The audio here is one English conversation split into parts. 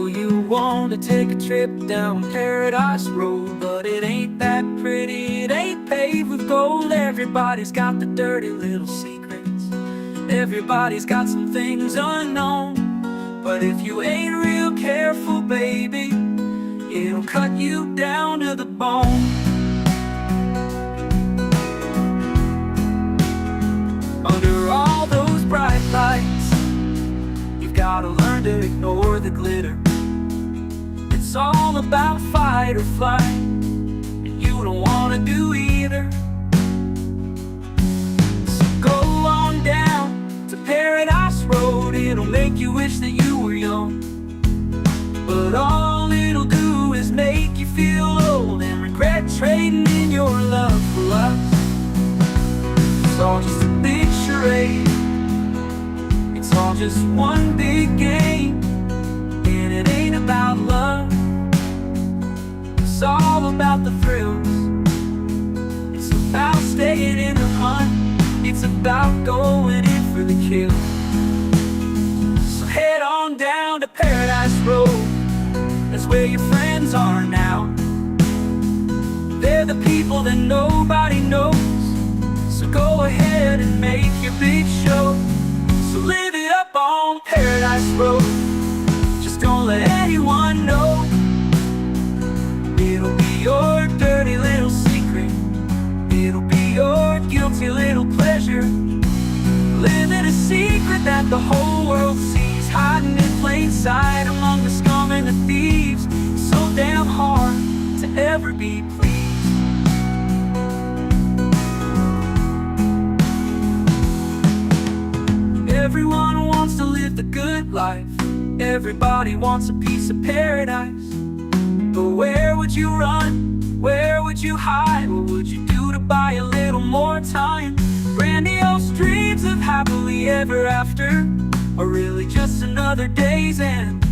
know you want to take a trip down Paradise Road, but it ain't that pretty, it ain't paved with gold. Everybody's got the dirty little secrets, everybody's got some things unknown. But if you ain't real careful, baby, it'll cut you down to the bone. Under all those bright lights, you've gotta learn to ignore the glitter. It's all about fight or flight, and you don't wanna do either. So go on down to Paradise Road, it'll make you wish that you were young. But all it'll do is make you feel old and regret trading in your love for lust. It's all just a big charade, it's all just one big game, and it ain't about love, it's all about the thrills. It's about staying in the hunt, it's about going in for the kill. So head on down to Paradise Road, that's where your friends are now. They're the people that nobody knows, so go ahead and make your big show. So live it up on Paradise Road, just don't let anyone know. It'll be your dirty little secret, it'll be your guilty little pleasure. Living a secret that the whole world sees, hiding in plain sight among the scum and the thieves. So damn hard to ever be pleased. Everyone wants to live the good life, everybody wants a piece of paradise. But where would you run? Where would you hide? What would you do to buy a little more time? Grandiose dreams of happily ever after are really just another day's end.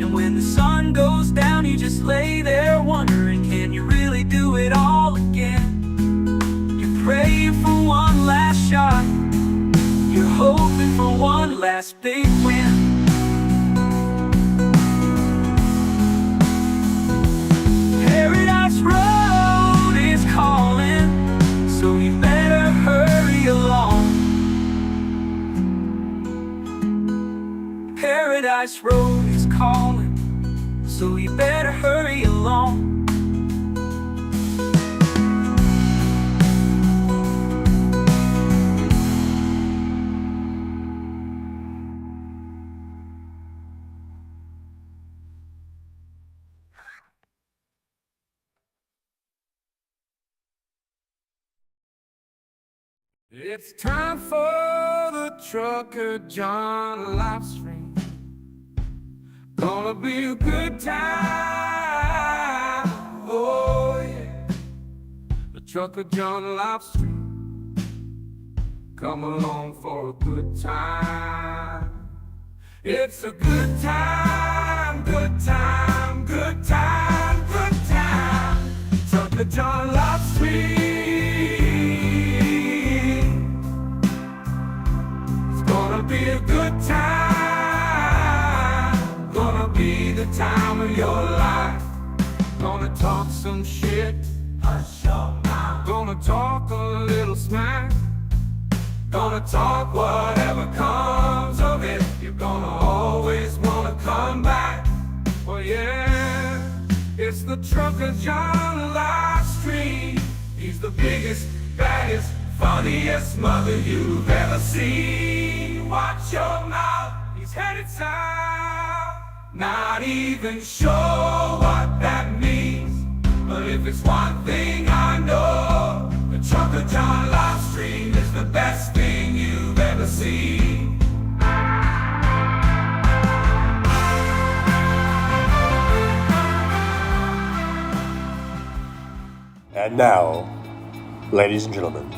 And when the sun goes down, you just lay there wondering, can you really do it all again? You're praying for one last shot, you're hoping for one last big win. Paradise Road is calling, so you better hurry along. Paradise Road is calling, so you better hurry along. It's time for the Ttucker John Livestream. Gonna be a good time, oh yeah. The Ttucker John Livestream. Come along for a good time. It's a good time, good time, good time, good time. Ttucker John Livestream. Be a good time, gonna be the time of your life. Gonna talk some shit, hush your mouth. Gonna talk a little smack, gonna talk whatever comes of it. You're gonna always wanna come back. Well yeah, it's the Ttucker John Livestream. He's the biggest, baddest, funniest mother you've ever seen. Watch your mouth, he's headed south. Not even sure what that means, but if it's one thing I know, the Ttucker John Livestream is the best thing you've ever seen. And now, ladies and gentlemen,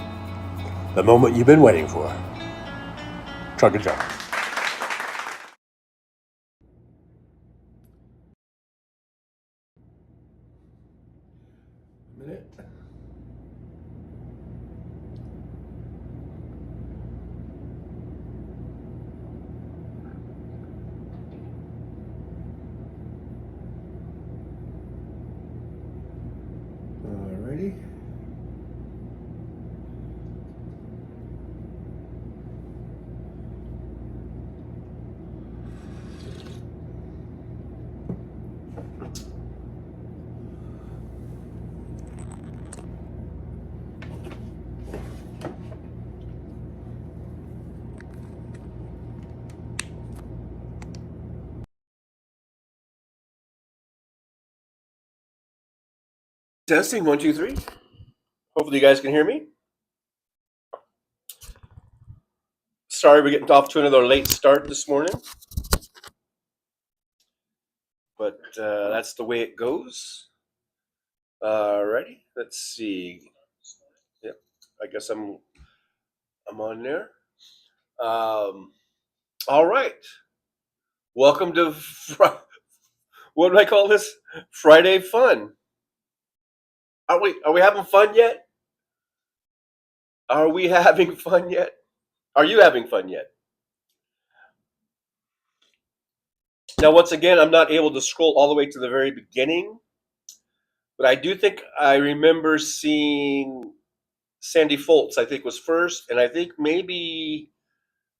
the moment you've been waiting for. Ttucker John. A minute. Testing 1, 2, 3. Hopefully, you guys can hear me. Sorry, we're getting off to another late start this morning, but that's the way it goes. Alrighty, let's see. Yep, I guess I'm on there. All right, welcome to what do I call this? Friday fun. Are we having fun yet? Are we having fun yet? Are you having fun yet? Now, once again, I'm not able to scroll all the way to the very beginning, but I do think I remember seeing Sandy Foltz, I think, was first, and I think maybe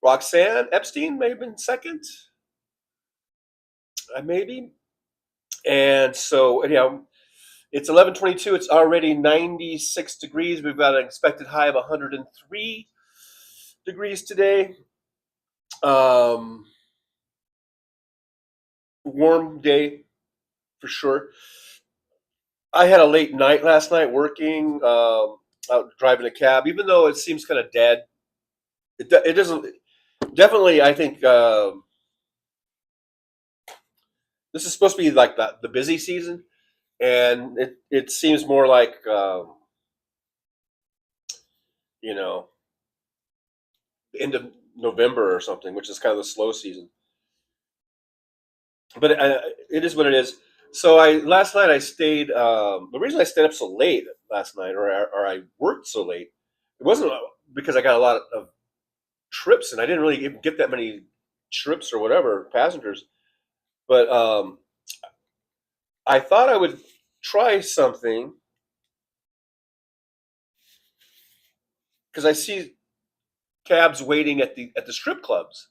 Roxanne Epstein may have been second, maybe. And so, anyhow, it's 11:22. It's already 96 degrees. We've got an expected high of 103 degrees today. Warm day for sure. I had a late night last night working, out driving a cab. Even though it seems kind of dead, it doesn't. Definitely, I think this is supposed to be like the busy season, and it seems more like you know the end of November or something, which is kind of the slow season. But it is what it is. So I last night I stayed. The reason I stayed up so late last night, or I worked so late, it wasn't because I got a lot of trips, and I didn't really even get that many trips or whatever passengers. But I thought I would try something because I see cabs waiting at the strip clubs,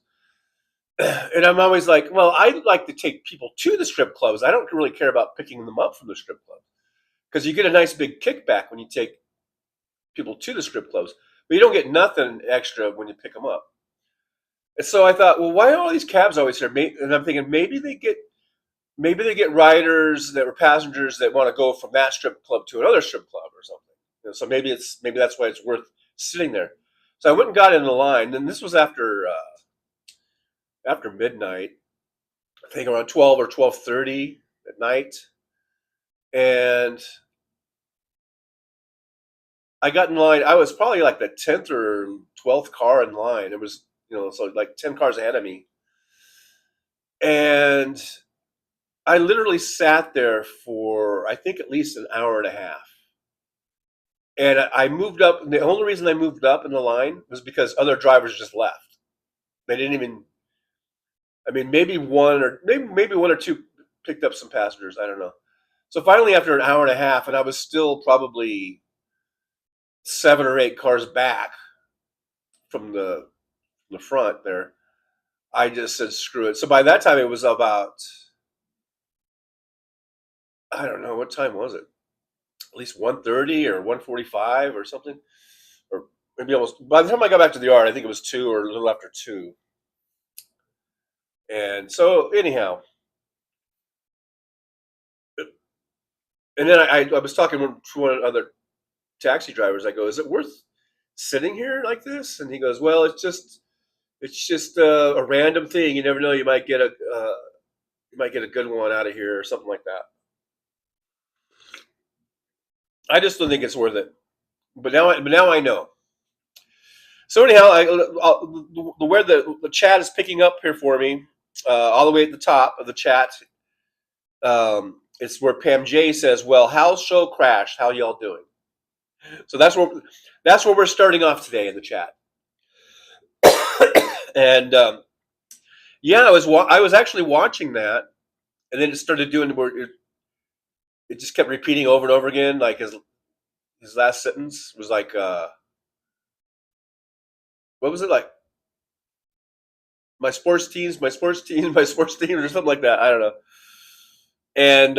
and I'm always like, well, I like to take people to the strip clubs. I don't really care about picking them up from the strip club because you get a nice big kickback when you take people to the strip clubs, but you don't get nothing extra when you pick them up. And so I thought, well, why are all these cabs always here? And I'm thinking maybe they get riders that were passengers that want to go from that strip club to another strip club or something. So maybe that's why it's worth sitting there. So I went and got in the line, and this was after midnight. I think around 12 or 12:30 at night, and I got in line. I was probably like the 10th or 12th car in line. It was so like 10 cars ahead of me, and I literally sat there for I think at least an hour and a half. And I moved up. And the only reason I moved up in the line was because other drivers just left. They didn't even. I mean, maybe one or two picked up some passengers. I don't know. So finally, after an hour and a half, and I was still probably 7 or 8 cars back from the front there, I just said screw it. So by that time, it was about I don't know what time was it. At least 1:30 or 1:45 or something, or maybe almost. By the time I got back to the yard, I think it was 2 or a little after 2. And so anyhow, and then I was talking to one of the other taxi drivers. I go, "Is it worth sitting here like this?" And he goes, "Well, it's just a random thing. You never know. You might get a good one out of here or something like that." I just don't think it's worth it. But now I know. So anyhow, where the chat is picking up here for me, all the way at the top of the chat, it's where Pam J says, "Well, how's show crashed? How y'all doing?" So that's where we're starting off today in the chat. And yeah, I was actually watching that, and then it started doing where it just kept repeating over and over again. Like his last sentence was like, what was it like? My sports teams, my sports teams, my sports teams, or something like that. I don't know. And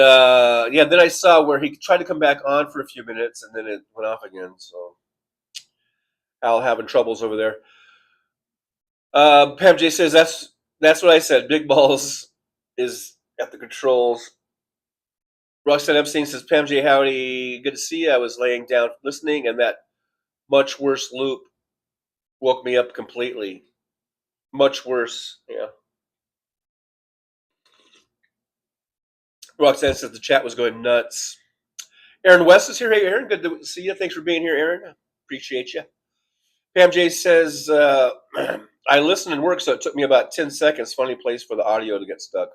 yeah, then I saw where he tried to come back on for a few minutes, and then it went off again. So Al having troubles over there. Pam J says that's what I said. Big Balls is at the controls. Roxanne Epstein says, Pam J. Howdy, good to see you. I was laying down listening, and that much worse loop woke me up completely. Much worse, yeah. Roxanne says the chat was going nuts. Aaron West is here. Hey, Aaron, good to see you. Thanks for being here, Aaron. Appreciate you. Pam J says, I listen and work, so it took me about 10 seconds. Funny place for the audio to get stuck.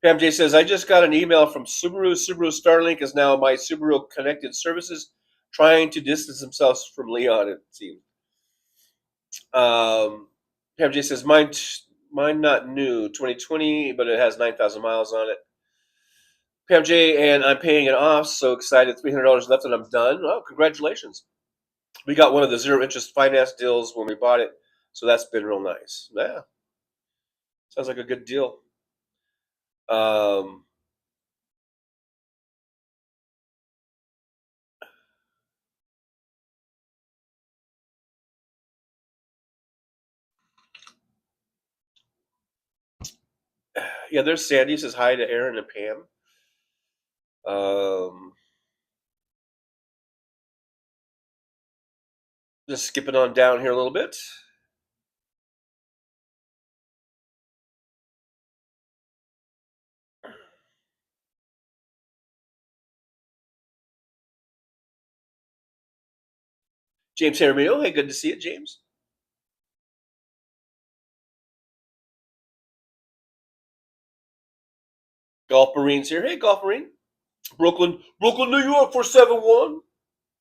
Pam J says, I just got an email from Subaru. Subaru Starlink is now my Subaru Connected Services, trying to distance themselves from Leon, it seems. Pam J says, mine not new, 2020, but it has 9,000 miles on it. Pam J, and I'm paying it off. So excited. $300 left and I'm done. Oh, congratulations. We got one of the zero interest finance deals when we bought it. So that's been real nice. Yeah. Sounds like a good deal. Yeah, there's Sandy. Says hi to Aaron and Pam. Just skipping on down here a little bit. James Jaramillo. Hey, good to see you, James. Golf Marine's here. Hey, Golf Marine. Brooklyn, New York 471.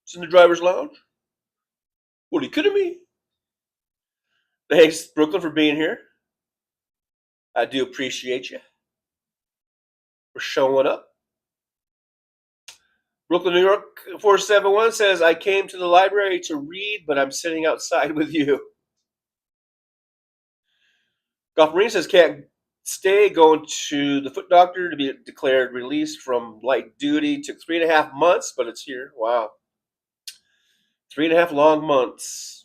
It's in the driver's lounge. What are you kidding me? Thanks, Brooklyn, for being here. I do appreciate you for showing up. Brooklyn, New York 471 says, I came to the library to read, but I'm sitting outside with you. Golf Marine says, can't stay, going to the foot doctor to be declared released from light duty. Took 3.5 months, but it's here. Wow. 3.5 long months.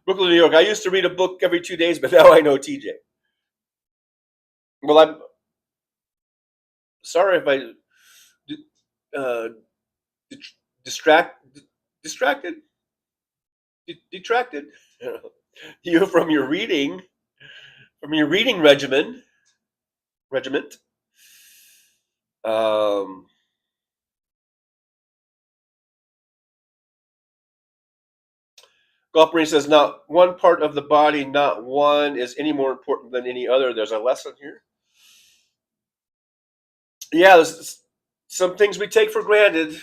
Brooklyn, New York. I used to read a book every 2 days, but now I know TJ. Well, I'm sorry if I distracted detracted you from your reading regiment. Golf Marine says, not one part of the body, not one is any more important than any other. There's a lesson here. Yeah, there's some things we take for granted,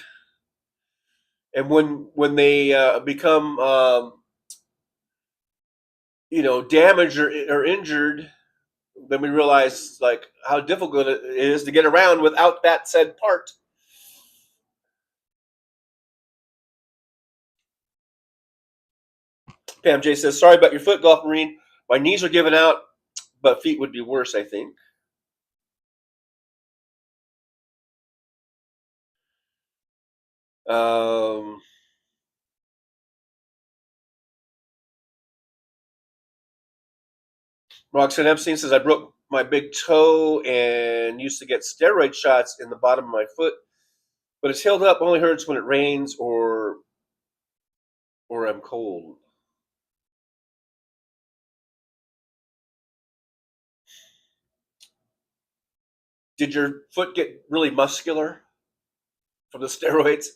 and when they become damaged or injured, then we realize like how difficult it is to get around without that said part. Pam J says, sorry about your foot, Golf Marine. My knees are giving out, but feet would be worse, I think. Roxanne Epstein says, I broke my big toe and used to get steroid shots in the bottom of my foot, but it's healed up. Only hurts when it rains or I'm cold. Did your foot get really muscular from the steroids?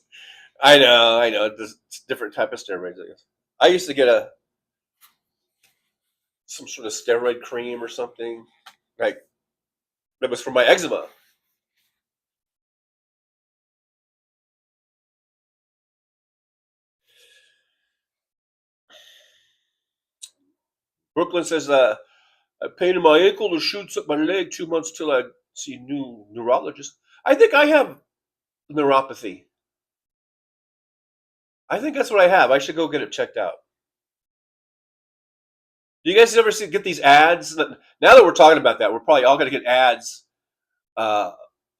I know. It's a different type of steroids, I guess. I used to get some sort of steroid cream or something. Like, that was for my eczema. Brooklyn says, I pain in my ankle or shoots up my leg 2 months till I see new neurologist. I think I have neuropathy. I think that's what I have. I should go get it checked out. Do you guys ever get these ads? Now that we're talking about that, we're probably all going to get ads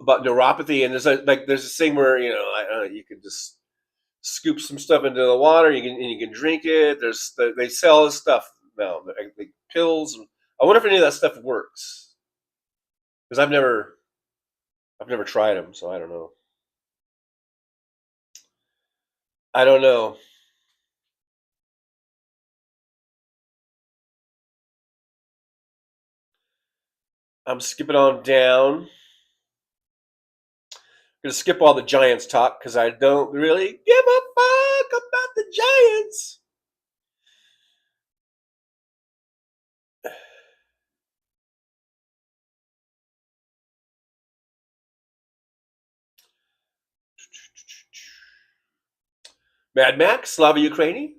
about neuropathy, and there's this thing where you can just scoop some stuff into the water. You can drink it. They sell this stuff now, like pills. I wonder if any of that stuff works because I've never tried them, so I don't know. I don't know. I'm skipping on down. Gonna skip all the Giants talk because I don't really give a fuck about the Giants. Mad Max, Slava Ukraini.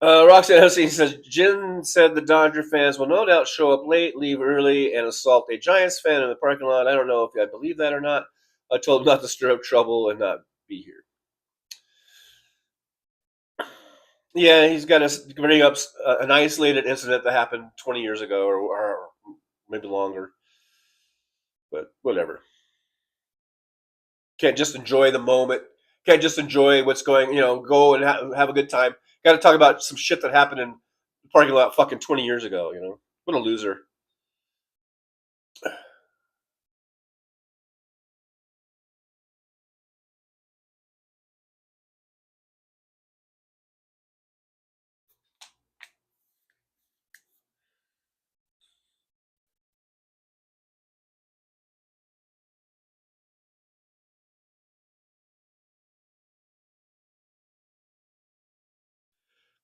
Roxanne Hussein says Jin said the Dodger fans will no doubt show up late, leave early, and assault a Giants fan in the parking lot. I don't know if I believe that or not. I told him not to stir up trouble and not be here. Yeah, he's got to bring up an isolated incident that happened 20 years ago or maybe longer. But whatever. Can't just enjoy the moment. Can't just enjoy what's going, go and have a good time. Got to talk about some shit that happened in the parking lot fucking 20 years ago, What a loser.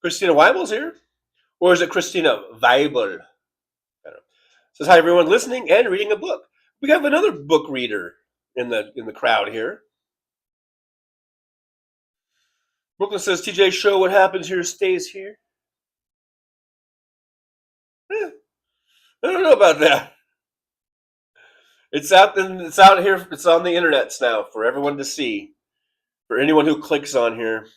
Christina Weibel's here? Or is it Christina Weibel? Says, hi, everyone listening and reading a book. We have another book reader in the crowd here. Brooklyn says, TJ, show what happens here stays here. I don't know about that. It's out here. It's on the internets now for everyone to see. For anyone who clicks on here,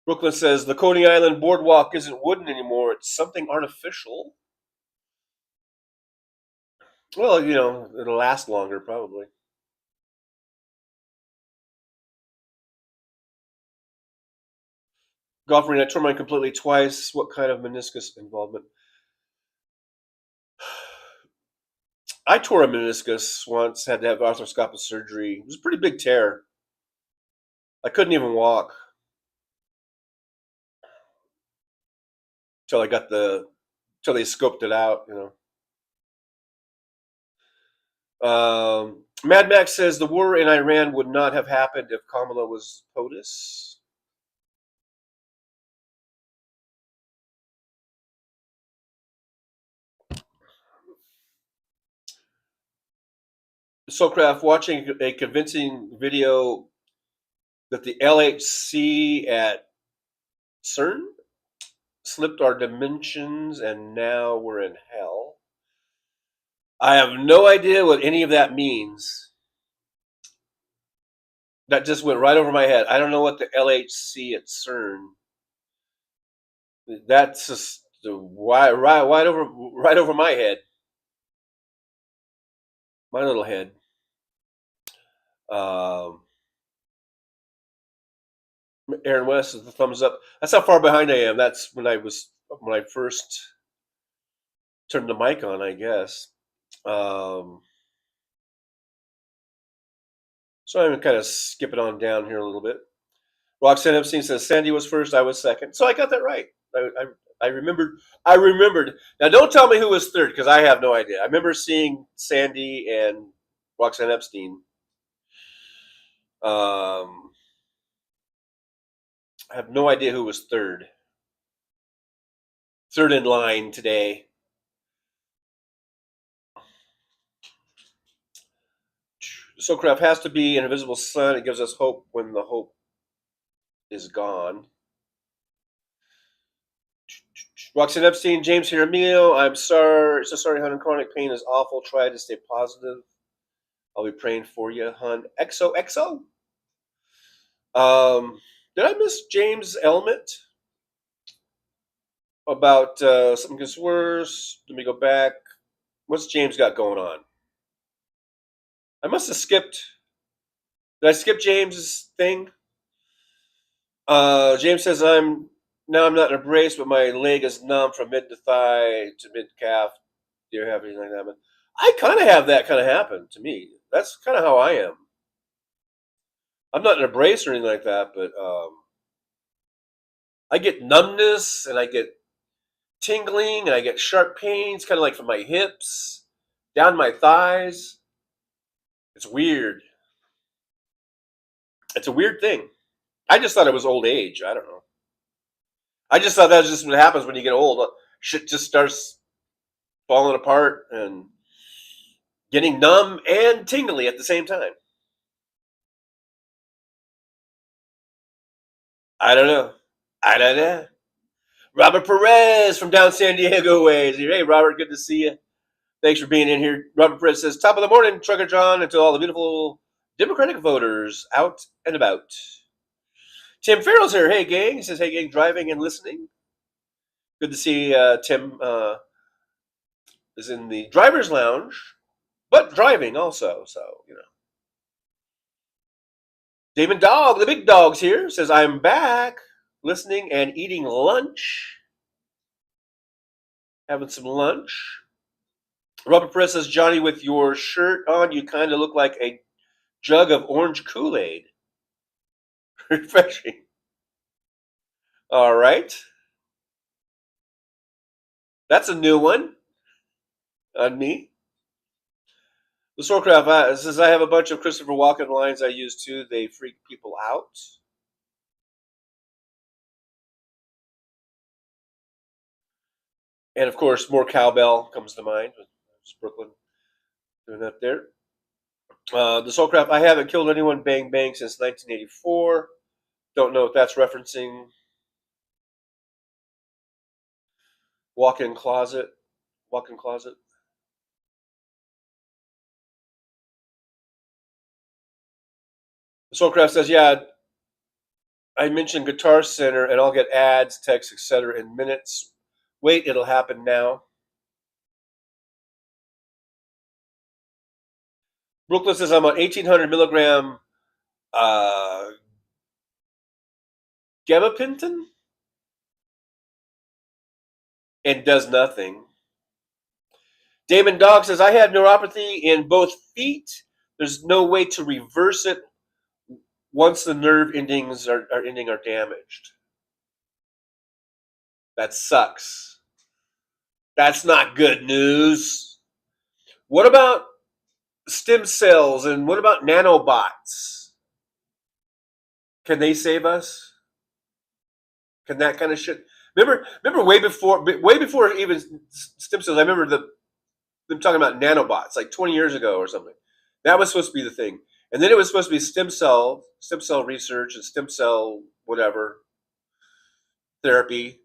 Brooklyn says the Coney Island boardwalk isn't wooden anymore. It's something artificial. Well, it'll last longer probably. Golf arena, I tore mine completely twice. What kind of meniscus involvement? I tore a meniscus once, had to have arthroscopic surgery. It was a pretty big tear. I couldn't even walk till till they scoped it out, Mad Max says the war in Iran would not have happened if Kamala was POTUS. Socraft watching a convincing video that the LHC at CERN slipped our dimensions and now we're in hell. I have no idea what any of that means. That just went right over my head. I don't know what the LHC at CERN. That's just right over my head. My little head. Aaron West is the thumbs up. That's how far behind I am. That's when I first turned the mic on, I guess. So I'm kind of skipping on down here a little bit. Roxanne Epstein says Sandy was first, I was second. So I got that right. I remembered. I remembered. Now don't tell me who was third because I have no idea. I remember seeing Sandy and Roxanne Epstein. I have no idea who was third. Third in line today. Socraft has to be an invisible sun. It gives us hope when the hope is gone. Roxanne Epstein, James here, Emilio. I'm sorry. So sorry, hun. Chronic pain is awful. Try to stay positive. I'll be praying for you, hun. XOXO. Did I miss James Elmet? about something gets worse. Let me go back. What's James got going on? I must have skipped. Did I skip James's thing? James says I'm not in a brace, but my leg is numb from mid to thigh to mid calf. Do you have anything like that? I kind of have that kind of happen to me. That's kind of how I am. I'm not in a brace or anything like that, but I get numbness and I get tingling and I get sharp pains, kind of like from my hips down my thighs. It's weird. It's a weird thing. I just thought it was old age. I don't know. I just thought that was just what happens when you get old. Shit just starts falling apart and getting numb and tingly at the same time. I don't know. I don't know. Robert Perez from down San Diego ways. Hey, Robert, good to see you. Thanks for being in here. Robert Perez says, top of the morning, Ttucker John, and to all the beautiful Democratic voters out and about. Tim Farrell's here. Hey, gang. He says, hey, gang, driving and listening. Good to see Tim is in the driver's lounge, but driving also. So, you know. Damon Dog, the big dog's here, says, I'm back, listening and eating lunch. Having some lunch. Robert Perez says, Johnny, with your shirt on, you kind of look like a jug of orange Kool-Aid. Refreshing. All right. That's a new one on me. The Soulcraft says, I have a bunch of Christopher Walken lines I use too. They freak people out. And of course, more cowbell comes to mind. It's Brooklyn doing that there. The Soulcraft, I haven't killed anyone bang bang since 1984. Don't know if that's referencing walk-in closet. Walk-in closet. The Soulcraft says, yeah, I mentioned Guitar Center and I'll get ads, texts, etc. in minutes. Wait, it'll happen now. Brooklyn says I'm on 1,800 milligram gabapentin and does nothing. Damon Dog says I have neuropathy in both feet. There's no way to reverse it once the nerve endings are damaged. That sucks. That's not good news. What about stem cells and what about nanobots? Can they save us? Can that kind of shit? Remember way before even stem cells. I remember them talking about nanobots like 20 years ago or something. That was supposed to be the thing, and then it was supposed to be stem cell research and stem cell whatever therapy.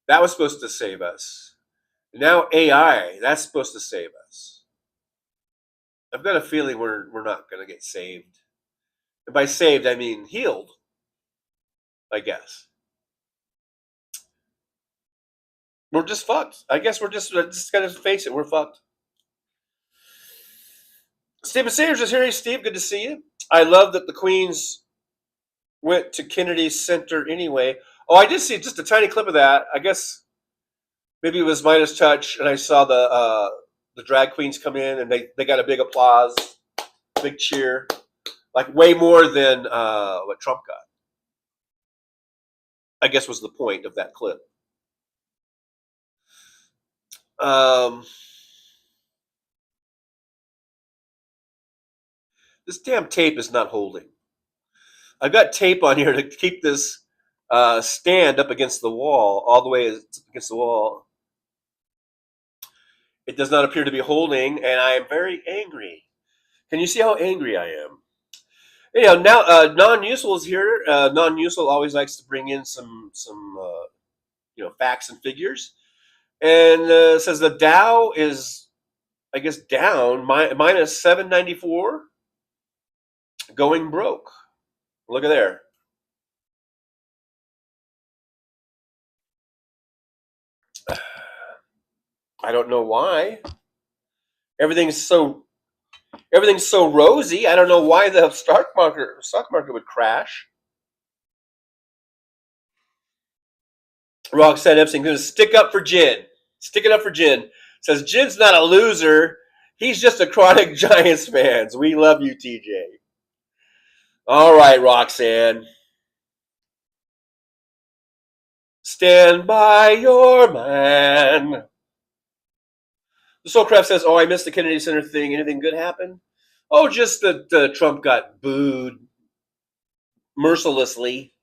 That was supposed to save us. And now AI, that's supposed to save us. I've got a feeling we're not going to get saved. And by saved, I mean healed, I guess. We're just fucked. I guess we're just got to face it. We're fucked. Stephen Sayers is here. Hey, Steve, good to see you. I love that the Queens went to Kennedy Center anyway. Oh, I did see just a tiny clip of that. I guess maybe it was Midas Touch, and I saw the drag queens come in, and they got a big applause, big cheer, like way more than what Trump got. I guess was the point of that clip. This damn tape is not holding. I've got tape on here to keep this stand up against the wall, all the way against the wall. It does not appear to be holding, and I am very angry. Can you see how angry I am? Anyhow, now Non-Useful is here. Non-Useful always likes to bring in some facts and figures, and says the Dow is, I guess, down minus 794, going broke. Look at there. I don't know why. Everything's so everything's so rosy. I don't know why the stock market would crash. Roxanne Epstein going to stick up for Jin. Stick it up for Jin. Says Jin's not a loser. He's just a chronic Giants fans. We love you, TJ. All right, Roxanne. Stand by your man. The Soulcraft says, "Oh, I missed the Kennedy Center thing. Anything good happen? Oh, just that Trump got booed mercilessly.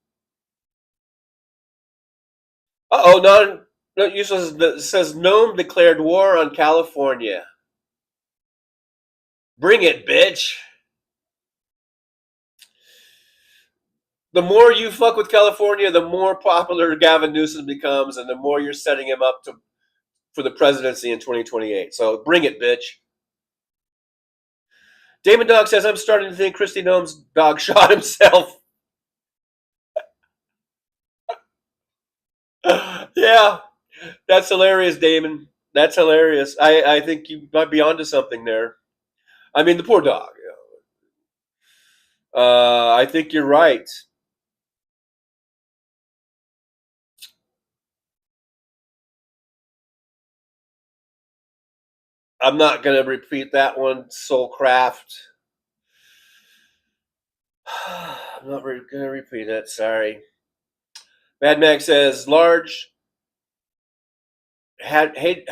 Uh-oh, no, you says Nome declared war on California. Bring it, bitch. The more you fuck with California, the more popular Gavin Newsom becomes, and the more you're setting him up for the presidency in 2028. So bring it, bitch." Damon Dog says, "I'm starting to think Kristi Noem's dog shot himself." Yeah, that's hilarious, Damon. That's hilarious. I think you might be onto something there. I mean, the poor dog. I think you're right. I'm not going to repeat that one, Soulcraft. I'm not going to repeat it. Sorry. Mad Max says, large Hadron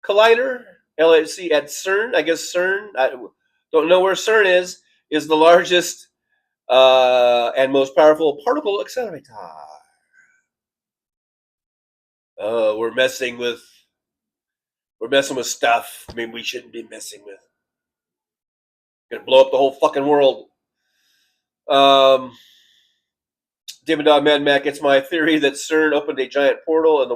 Collider, LHC at CERN. I guess CERN, I don't know where CERN is the largest and most powerful particle accelerator. We're messing with stuff. I mean, we shouldn't be messing with. Gonna blow up the whole fucking world. Demon Dog Mad Mac. It's my theory that CERN opened a giant portal and the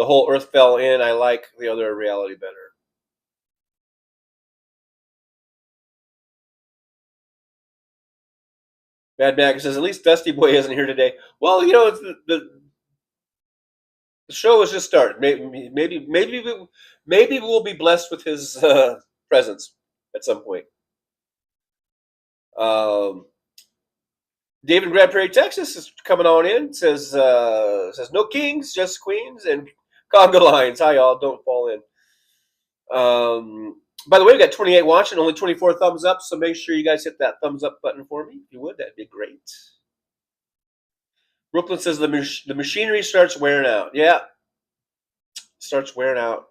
whole Earth fell in. I like the other reality better. Mad Mac says, "At least Dusty Boy isn't here today." Well, it's the show is just starting. Maybe we'll be blessed with his presence at some point. Um, David Grand Prairie, Texas is coming on in. Says no kings, just queens and conga lines. Hi y'all, don't fall in. By the way, we got 28 watching, only 24 thumbs up. So make sure you guys hit that thumbs up button for me if you would. That'd be great. Brooklyn says the machinery starts wearing out. Yeah, starts wearing out.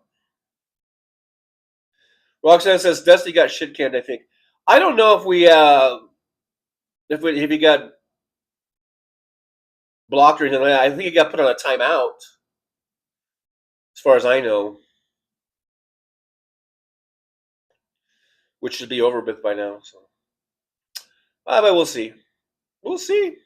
Roxanne says Dusty got shit canned. I think. I don't know if he got blocked or anything like that. I think he got put on a timeout, as far as I know, which should be over with by now. So, but we'll see. We'll see.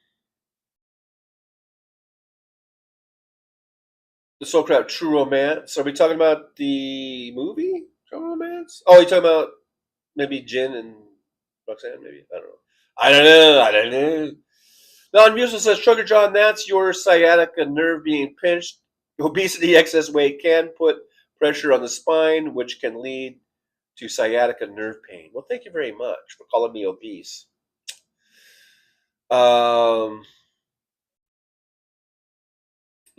The Soulcraft True Romance. Are we talking about the movie True Romance? Oh, you talking about maybe Jin and Roxanne? Maybe I don't know. I don't know. Non-Musil says, Ttucker John, that's your sciatica nerve being pinched. Obesity, excess weight can put pressure on the spine, which can lead to sciatica nerve pain. Well, thank you very much for calling me obese.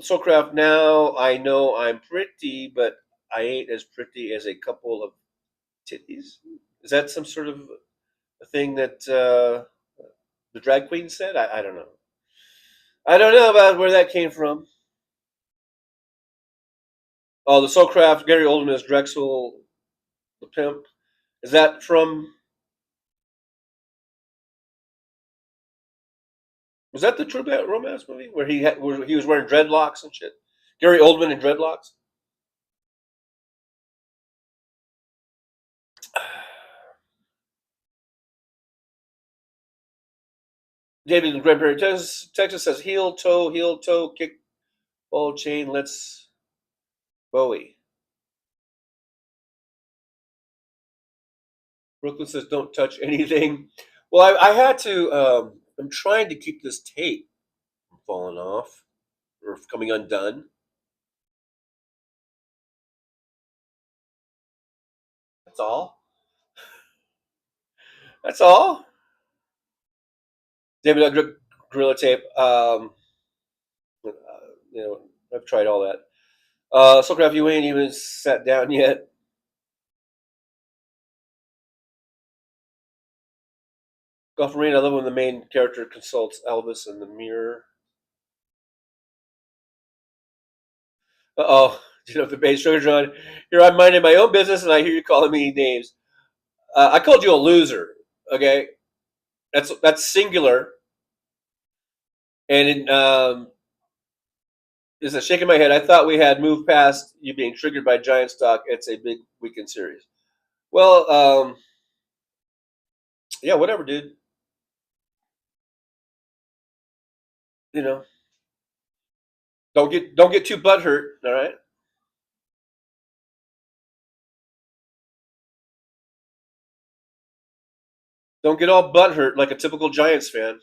Soulcraft, now I know I'm pretty, but I ain't as pretty as a couple of titties. Is that some sort of a thing that the drag queen said? I don't know. I don't know about where that came from. Oh, the Soulcraft, Gary Oldman as Drexel the Pimp. Is that from? Was that the True Romance movie where he was wearing dreadlocks and shit? Gary Oldman in dreadlocks. David in Grand Prairie, Texas says heel toe, kick, ball chain. Let's Bowie. Brooklyn says don't touch anything. Well, I had to. I'm trying to keep this tape from falling off. or coming undone. That's all. That's all. David Gorilla Tape. You know, I've tried all that. Soulcraft, you ain't even sat down yet. Golf Marine, I love when the main character consults Elvis in the mirror. Uh-oh. You know, the base Ttucker John. Here I'm minding my own business and I hear you calling me names. I called you a loser, okay? That's singular. And is shaking my head. I thought we had moved past you being triggered by giant stock. It's a big weekend series. Well, yeah, whatever, dude. You know, don't get too butthurt. All right. Don't get all butthurt like a typical Giants fan.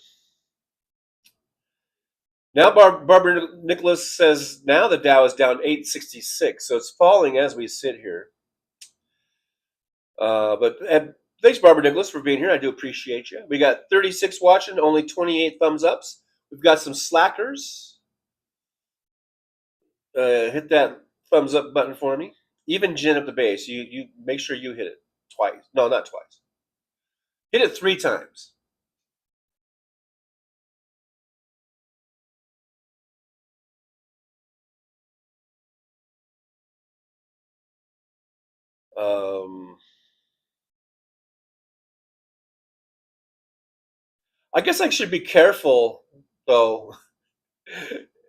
Now, Barbara Nicholas says now the Dow is down 866, so it's falling as we sit here. But thanks, Barbara Nicholas, for being here. I do appreciate you. We got 36 watching, only 28 thumbs ups. We've got some slackers. Hit that thumbs up button for me. Even Jen at the base, you make sure you hit it twice. No, not twice. Hit it 3 times. I guess I should be careful though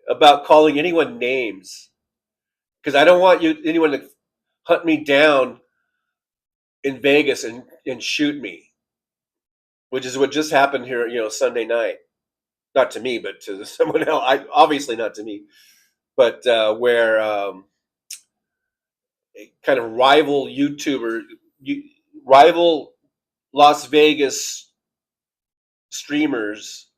about calling anyone names because I don't want anyone to hunt me down in Vegas and shoot me, which is what just happened here, Sunday night. Not to me, but to someone else. Obviously not to me, but where a kind of rival YouTuber, rival Las Vegas streamers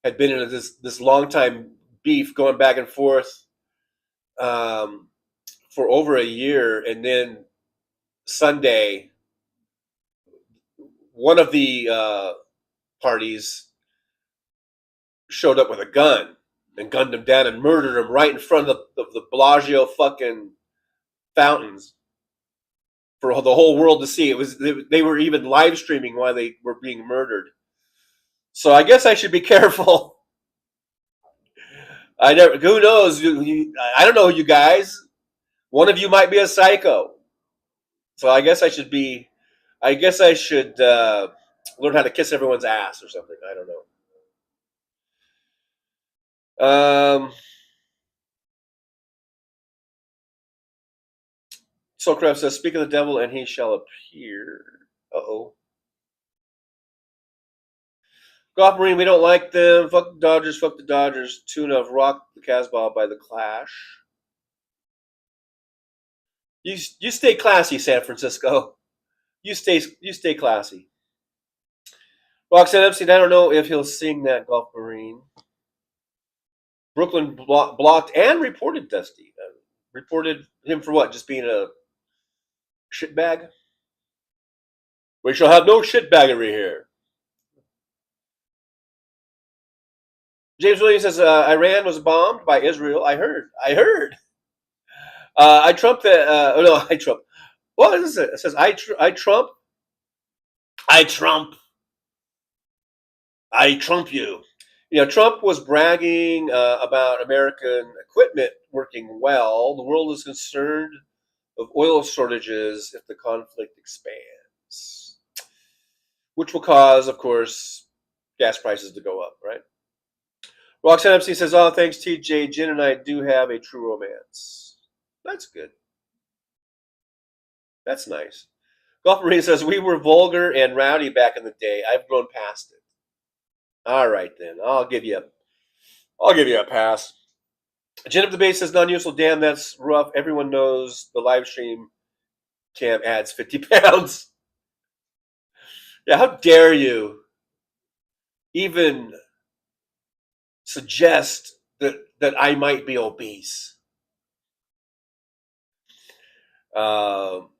had been in this long time beef going back and forth for over a year, and then Sunday, one of the parties showed up with a gun and gunned him down and murdered him right in front of the Bellagio fucking fountains for the whole world to see. It was they were even live streaming while they were being murdered. So I guess I should be careful. Who knows? I don't know, you guys. One of you might be a psycho. So I guess I should learn how to kiss everyone's ass or something. I don't know. Soulcraft says, "Speak of the devil, and he shall appear." Uh-oh. Golf Marine, we don't like them. Fuck the Dodgers. Fuck the Dodgers. Tune of Rock the Casbah by the Clash. You stay classy, San Francisco. You stay classy. Roxanne Epstein, I don't know if he'll sing that, Golf Marine. Brooklyn blocked and reported Dusty. Reported him for what? Just being a shitbag? We shall have no shitbaggery here. James Williams says Iran was bombed by Israel. I heard. I Trump that. No, I Trump. What is it? It says I Trump. I Trump. I Trump you. Trump was bragging about American equipment working well. The world is concerned of oil shortages if the conflict expands, which will cause, of course, gas prices to go up, right? Roxanne MC says, "Oh, thanks, TJ. Jen and I do have a true romance." That's good. That's nice. Golf Marine says, "We were vulgar and rowdy back in the day. I've grown past it." All right, then. I'll give you a pass. Jen of the Base says, "Non-useful. Damn, that's rough. Everyone knows the live stream cam adds 50 pounds. Yeah, how dare you even suggest that I might be obese. Um,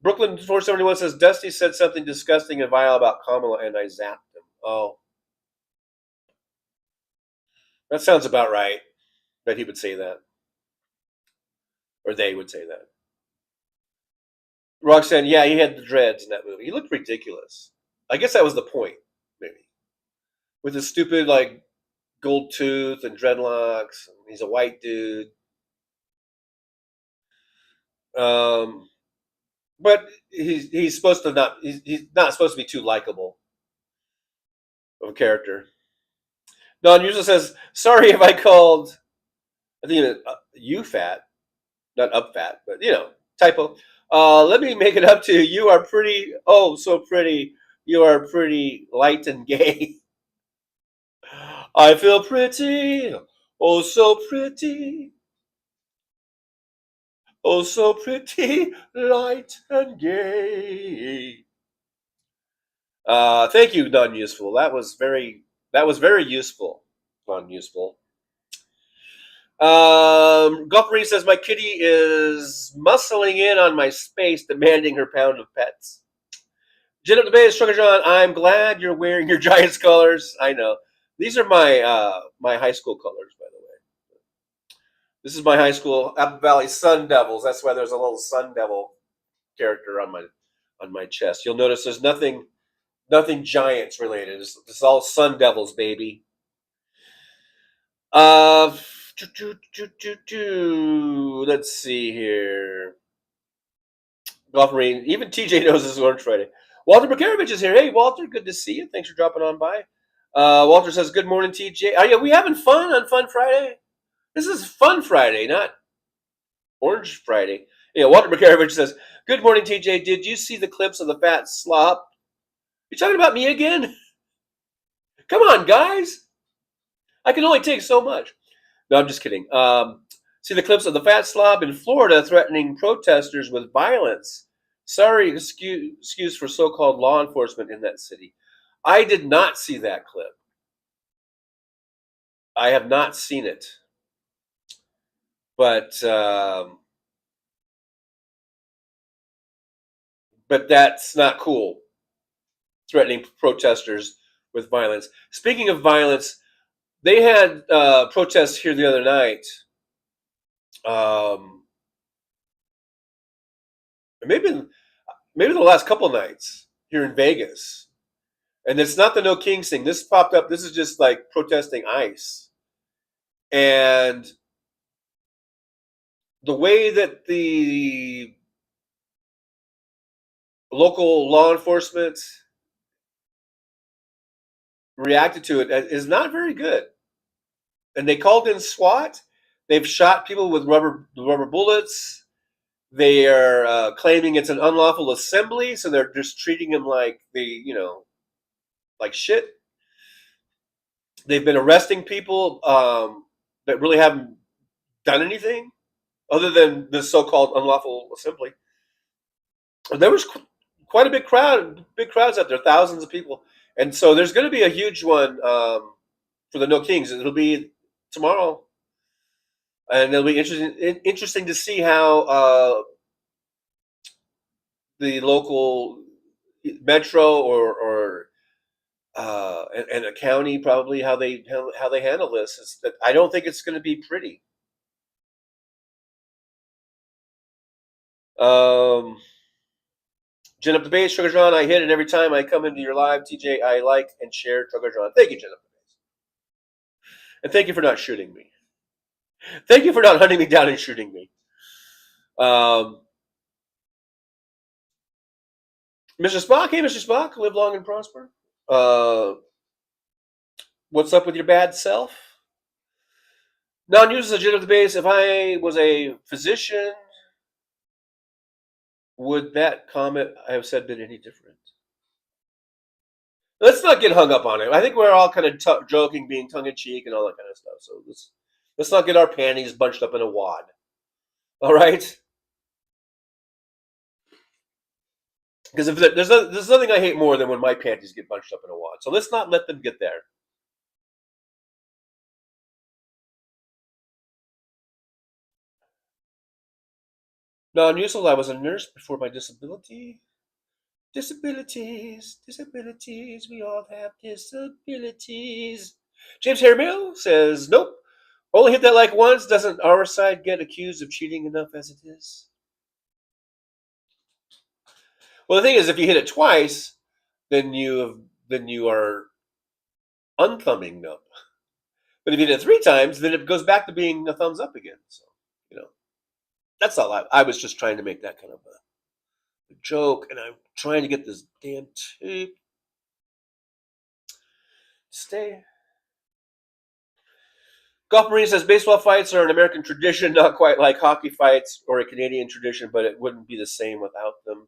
Brooklyn 471 says Dusty said something disgusting and vile about Kamala, and I zapped him. Oh, that sounds about right. That he would say that, or they would say that. Roxanne, yeah, he had the dreads in that movie. He looked ridiculous. I guess that was the point, maybe, with his stupid like gold tooth and dreadlocks. He's a white dude. Um, but he's supposed to not. He's not supposed to be too likable of a character. Don usually says, "Sorry if I called. I think you fat, not up fat, but typo. Let me make it up to you. You are pretty. Oh, so pretty. You are pretty light and gay. I feel pretty. Oh, so pretty. Oh, so pretty, light and gay." Thank you, non-useful. That was very useful. Non-useful. Golf Marine says my kitty is muscling in on my space, demanding her pound of pets. Jen up the Bay, Ttucker John. I'm glad you're wearing your Giants colors. I know these are my high school colors, by the way. This is my high school, Apple Valley Sun Devils. That's why there's a little Sun Devil character on my chest. You'll notice there's nothing Giants related. It's all Sun Devils, baby. Uh, let's see here. Golf Marine. Even TJ knows this is Orange Friday. Walter Bukarovich is here. Hey, Walter, good to see you. Thanks for dropping on by. Walter says, "Good morning, TJ. Are we having fun on Fun Friday? This is Fun Friday, not Orange Friday." Yeah, Walter Bukarovich says, "Good morning, TJ. Did you see the clips of the fat slop? You talking about me again? Come on, guys. I can only take so much." No, I'm just kidding. See the clips of the fat slob in Florida threatening protesters with violence. Sorry, excuse for so-called law enforcement in that city. I did not see that clip. I have not seen it, but that's not cool. Threatening protesters with violence. Speaking of violence, they had protests here the other night. Um, maybe the last couple nights here in Vegas. And it's not the No Kings thing. This popped up. This is just like protesting ICE. And the way that the local law enforcement reacted to it is not very good. And they called in SWAT. They've shot people with rubber bullets. They are claiming it's an unlawful assembly, so they're just treating them like like shit. They've been arresting people that really haven't done anything other than this so-called unlawful assembly. There was quite a big crowds out there, thousands of people, and so there's going to be a huge one for the No Kings. It'll be tomorrow, and it'll be interesting to see how the local metro or and a county probably how they handle this. Is that I don't think it's going to be pretty. Jen up the base, Ttucker John. I hit it every time I come into your live. TJ, I like and share Ttucker John. Thank you, Jen up the base, and thank you for not shooting me. Thank you for not hunting me down and shooting me. Mr. Spock, hey, Mr. Spock, live long and prosper. What's up with your bad self? Non-users of Jen up the base. If I was a physician, would that comment I have said been any different? Let's not get hung up on it. I think we're all kind of joking, being tongue-in-cheek and all that kind of stuff. So let's not get our panties bunched up in a wad. All right? Because if there's nothing I hate more than when my panties get bunched up in a wad. So let's not let them get there. Non-useful. I was a nurse before my disability. Disabilities. We all have disabilities. James Hairmill says, nope. Only hit that like once. Doesn't our side get accused of cheating enough as it is? Well, the thing is, if you hit it twice, then you are unthumbing up. But if you hit it three times, then it goes back to being a thumbs up again. So, you know, that's all. I was just trying to make that kind of a joke, and I'm trying to get this damn tape to stay. Golf Marine says baseball fights are an American tradition, not quite like hockey fights or a Canadian tradition, but it wouldn't be the same without them.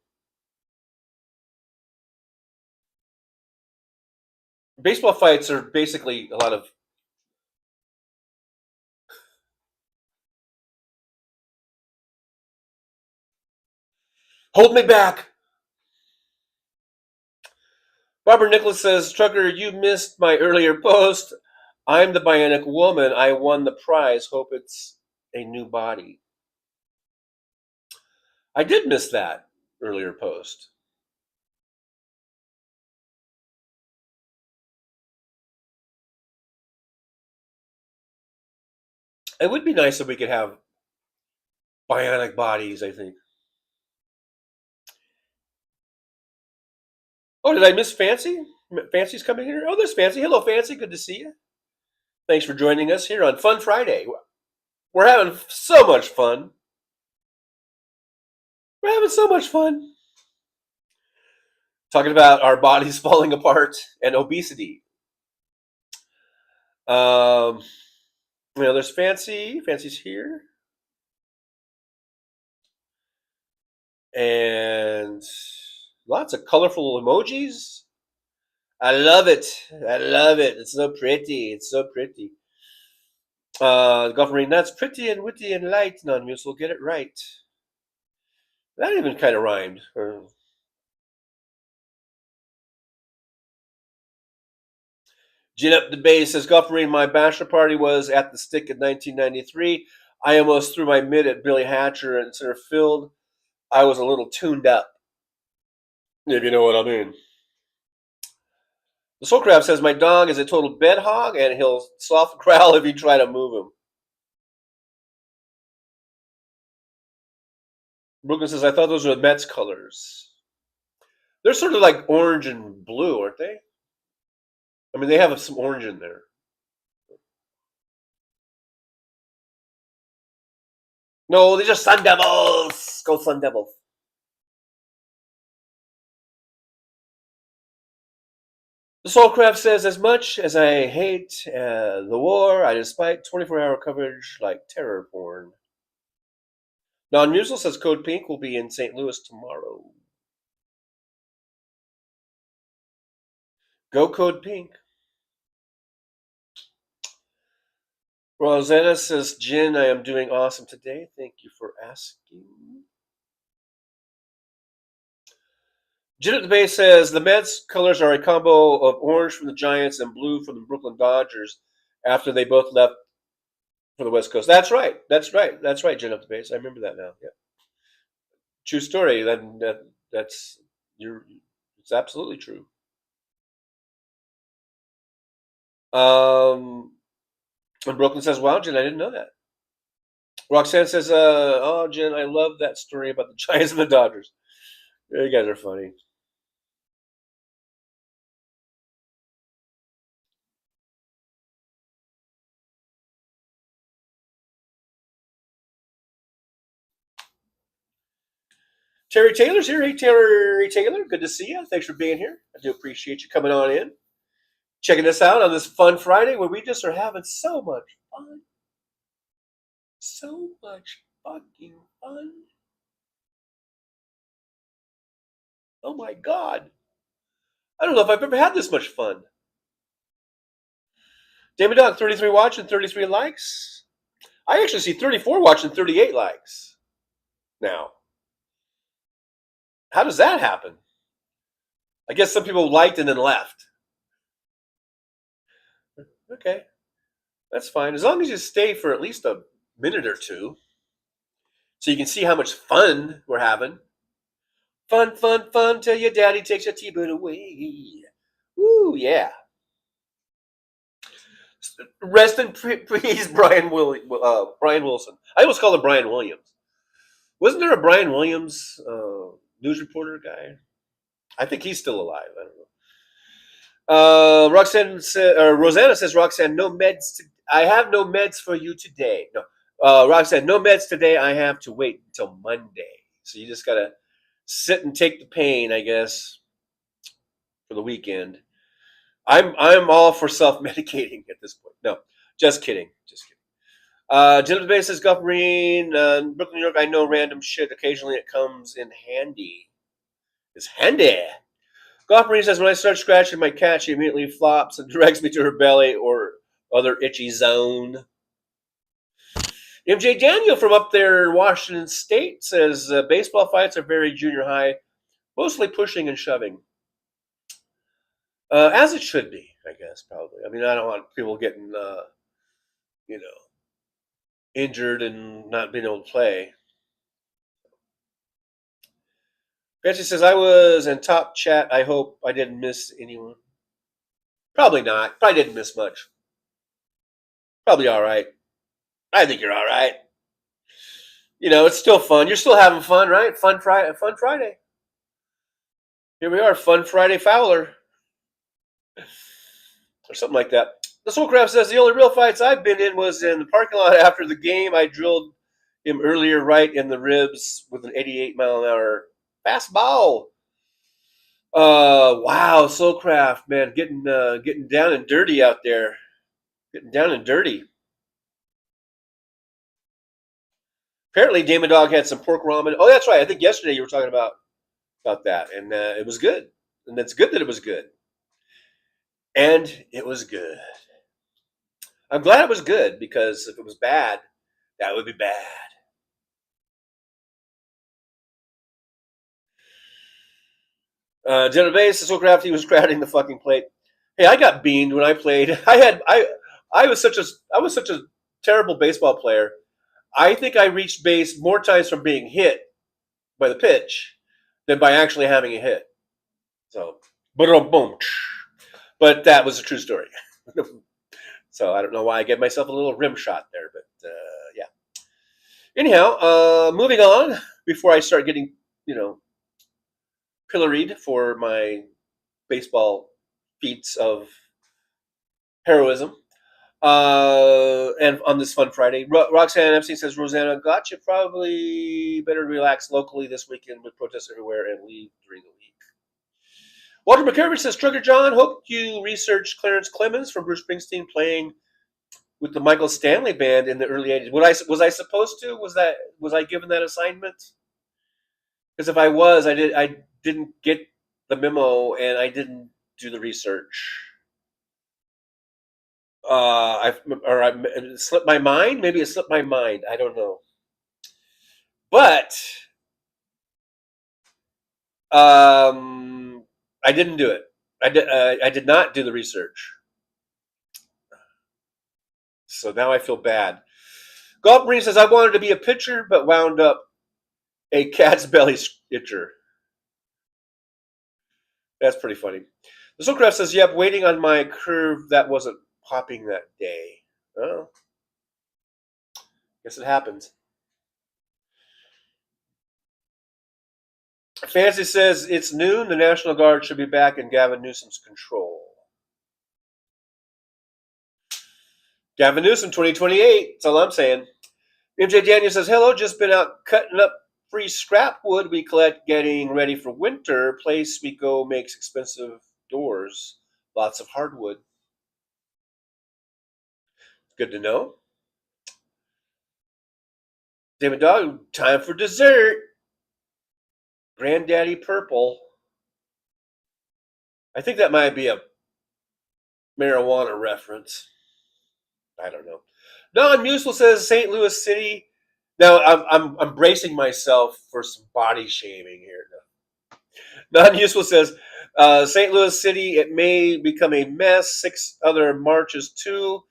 Baseball fights are basically a lot of hold me back. Barbara Nicholas says, Trucker, you missed my earlier post. I'm the Bionic Woman. I won the prize. Hope it's a new body. I did miss that earlier post. It would be nice if we could have bionic bodies, I think. Oh, did I miss Fancy? Fancy's coming here? Oh, there's Fancy. Hello, Fancy. Good to see you. Thanks for joining us here on Fun Friday. We're having so much fun. We're having so much fun. Talking about our bodies falling apart and obesity. There's Fancy. Fancy's here. And lots of colorful emojis. I love it. I love it. It's so pretty. It's so pretty. Golf Marine, that's pretty and witty and light, non-muscle. Get it right. That even kind of rhymed. Gin up the base says Golf Marine, my bachelor party was at the Stick in 1993. I almost threw my mitt at Billy Hatcher and center field. I was a little tuned up, if you know what I mean. The Soul Crab says my dog is a total bed hog and he'll soft growl if you try to move him. Brooklyn says I thought those were the Mets colors. They're sort of like orange and blue, aren't they? I mean, they have some orange in there. No, they're just Sun Devils. Go Sun Devils. The Soulcraft says, as much as I hate the war, I despite 24-hour coverage like terror porn. Non-Musical says Code Pink will be in St. Louis tomorrow. Go Code Pink. Rosanna says, Jen, I am doing awesome today. Thank you for asking. Jen at the base says, the Mets colors are a combo of orange from the Giants and blue from the Brooklyn Dodgers after they both left for the West Coast. That's right. That's right. That's right, Jen at the base. I remember that now. Yeah. True story. That's it's absolutely true. And Brooklyn says, wow, Jen, I didn't know that. Roxanne says, oh, Jen, I love that story about the Giants and the Dodgers. You guys are funny. Terry Taylor's here. Hey, Terry Taylor. Good to see you. Thanks for being here. I do appreciate you coming on in. Checking us out on this fun Friday where we just are having so much fun. So much fucking fun. Oh my God. I don't know if I've ever had this much fun. David Dog, 33 watching, 33 likes. I actually see 34 watching, 38 likes now. How does that happen? I guess some people liked and then left. Okay, that's fine. As long as you stay for at least a minute or two. So you can see how much fun we're having. Fun, fun, fun till your daddy takes your T-bird away. Woo, yeah. Rest in peace, Brian Wilson. I almost call him Brian Williams. Wasn't there a Brian Williams news reporter guy? I think he's still alive. I don't know. Rosanna says, Roxanne, no meds. I have no meds for you today. No, Roxanne, no meds today. I have to wait until Monday. So you just gotta sit and take the pain, I guess, for the weekend. I'm all for self medicating at this point. No, just kidding. Just kidding. Jennifer Bay says, Gulf Marine, Brooklyn, New York. I know random shit. Occasionally it comes in handy. It's handy. Golf Marine says, when I start scratching my cat, she immediately flops and directs me to her belly or other itchy zone. MJ Daniel from up there in Washington State says, baseball fights are very junior high, mostly pushing and shoving. As it should be, I guess, probably. I mean, I don't want people getting, injured and not being able to play. Betsy says, I was in top chat. I hope I didn't miss anyone. Probably not. Probably didn't miss much. Probably all right. I think you're all right. It's still fun. You're still having fun, right? Fun Friday. Here we are, Fun Friday Fowler. Or something like that. The Soulcraft says, the only real fights I've been in was in the parking lot after the game. I drilled him earlier right in the ribs with an 88-mile-an-hour fastball. Wow, Soulcraft, man, getting down and dirty out there. Getting down and dirty. Apparently, Damon Dog had some pork ramen. Oh, that's right. I think yesterday you were talking about that, and it was good. And it's good that it was good. And it was good. I'm glad it was good, because if it was bad, that would be bad. Jenna Bass, so crafty, was crowding the fucking plate. Hey, I got beamed when I played. I was such a terrible baseball player. I think I reached base more times from being hit by the pitch than by actually having a hit. So, boom. But that was a true story. So I don't know why I gave myself a little rim shot there, but yeah. Anyhow, moving on before I start getting, pilloried for my baseball feats of heroism. And on this Fun Friday, Roxanne Epstein says, Rosanna, gotcha. Probably better relax locally this weekend with protests everywhere and leave during the week. Walter McCurry says, Ttucker John, hope you researched Clarence Clemens from Bruce Springsteen playing with the Michael Stanley Band in the early 80s. Was I supposed to? Was I given that assignment? Because if I was, I didn't get the memo and I didn't do the research. It slipped my mind. Maybe it slipped my mind. I don't know. But I didn't do it. I did not do the research. So now I feel bad. Golf Marine says, I wanted to be a pitcher, but wound up a cat's belly itcher. That's pretty funny. The Soulcraft says, yep, waiting on my curve that wasn't popping that day. Oh, guess it happens. Fancy says, it's noon. The National Guard should be back in Gavin Newsom's control. Gavin Newsom, 2028. That's all I'm saying. MJ Daniel says, hello, just been out cutting up free scrap wood we collect getting ready for winter. Place we go makes expensive doors. Lots of hardwood. Good to know. David Dog, time for dessert. Granddaddy Purple. I think that might be a marijuana reference. I don't know. Non-Museful says St. Louis City. Now I'm bracing myself for some body shaming here. Non-Useful says St. Louis City, it may become a mess. 6 other marches too.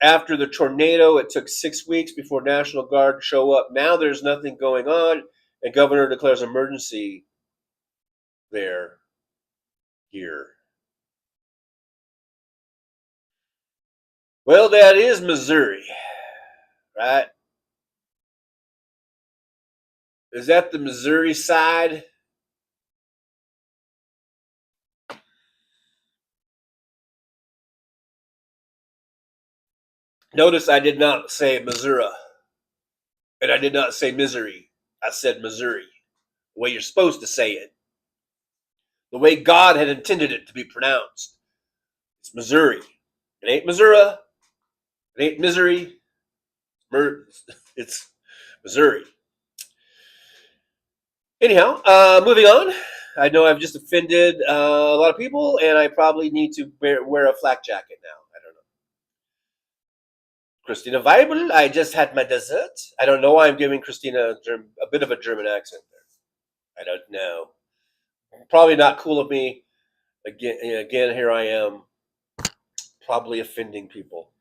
After the tornado, it took 6 weeks before National Guard show up. Now there's nothing going on, and governor declares emergency there, here. Well, that is Missouri, right? Is that the Missouri side? Notice I did not say Missouri, and I did not say misery. I said Missouri, the way you're supposed to say it, the way God had intended it to be pronounced. It's Missouri. It ain't Missouri. It ain't misery. It's Missouri. Anyhow, moving on. I know I've just offended a lot of people, and I probably need to wear a flak jacket now. I don't know. Christina Weibel, I just had my dessert. I don't know why I'm giving Christina a bit of a German accent there. I don't know. Probably not cool of me. Again, here I am, probably offending people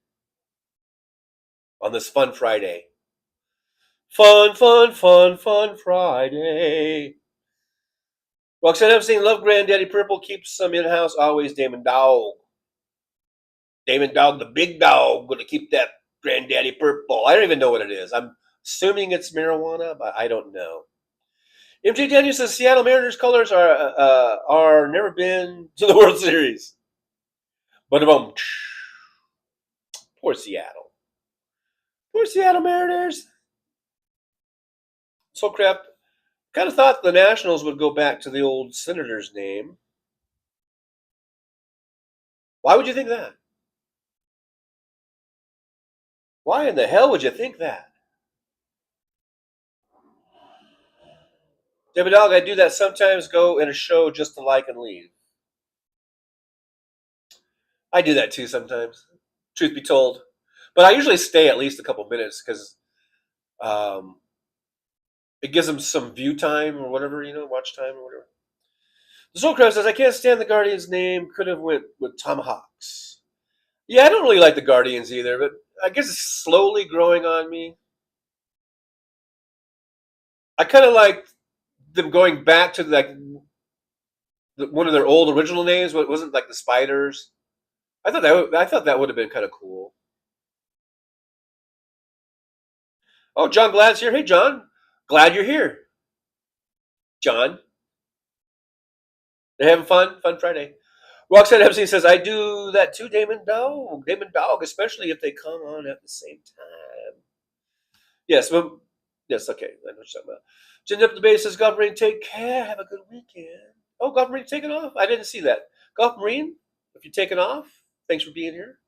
on this fun Friday. Fun Friday. Roxanne Epstein, love Granddaddy Purple, keeps some in-house, always Damon Dog. Damon Dog, the big dog, gonna keep that Granddaddy Purple. I don't even know what it is. I'm assuming it's marijuana, but I don't know. MJ Daniel says Seattle Mariners colors are never been to the World Series. But poor Seattle. Poor Seattle Mariners. So crap. Kind of thought the Nationals would go back to the old Senator's name. Why would you think that? Why in the hell would you think that? David Dog, I do that sometimes, go in a show just to like and leave. I do that too sometimes, truth be told. But I usually stay at least a couple minutes because it gives them some view time or whatever, watch time or whatever. The Soul Crowd says, I can't stand the Guardians name. Could have went with Tomahawks. Yeah, I don't really like the Guardians either, but I guess it's slowly growing on me. I kind of like them going back to one of their old original names. What wasn't like the Spiders? I thought that would have been kind of cool. Oh, John Glad's here. Hey, John. Glad you're here. John. They're having fun. Fun Friday. Roxanne Epstein says, I do that too, Damon Dog. Damon Dog, especially if they come on at the same time. Yes, okay. I know what you're talking about. Jen Up the Base says, Golf Marine, take care. Have a good weekend. Oh, Golf Marine taking off? I didn't see that. Golf Marine, if you're taking off, thanks for being here.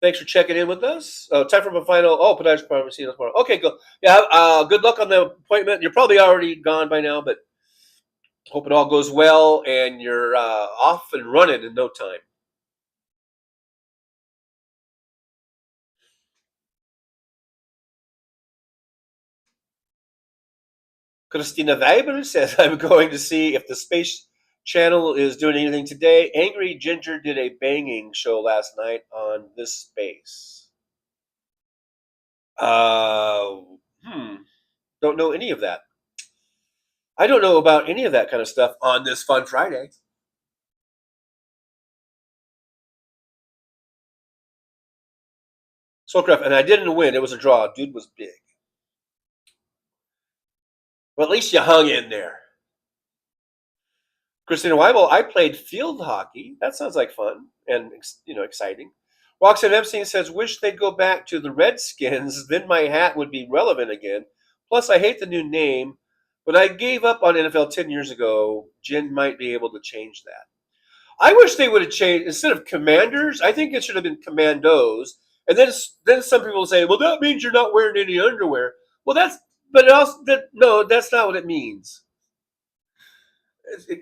Thanks for checking in with us. Time for my final. Oh, podiatrist appointment. See you tomorrow. Okay, go. Yeah, good luck on the appointment. You're probably already gone by now, but hope it all goes well and you're off and running in no time. Christina Weibel says, I'm going to see if the Space Channel is doing anything today. Angry Ginger did a banging show last night on this space. Don't know any of that. I don't know about any of that kind of stuff on this fun Friday. Soulcraft, and I didn't win. It was a draw. Dude was big. Well, at least you hung in there. Christina Weibel, I played field hockey. That sounds like fun and exciting. Roxanne Epstein says, wish they'd go back to the Redskins. Then my hat would be relevant again. Plus, I hate the new name, but I gave up on NFL 10 years ago. Jen might be able to change that. I wish they would have changed, instead of Commanders, I think it should have been Commandos. And then some people say, well, that means you're not wearing any underwear. Well, that's not what it means.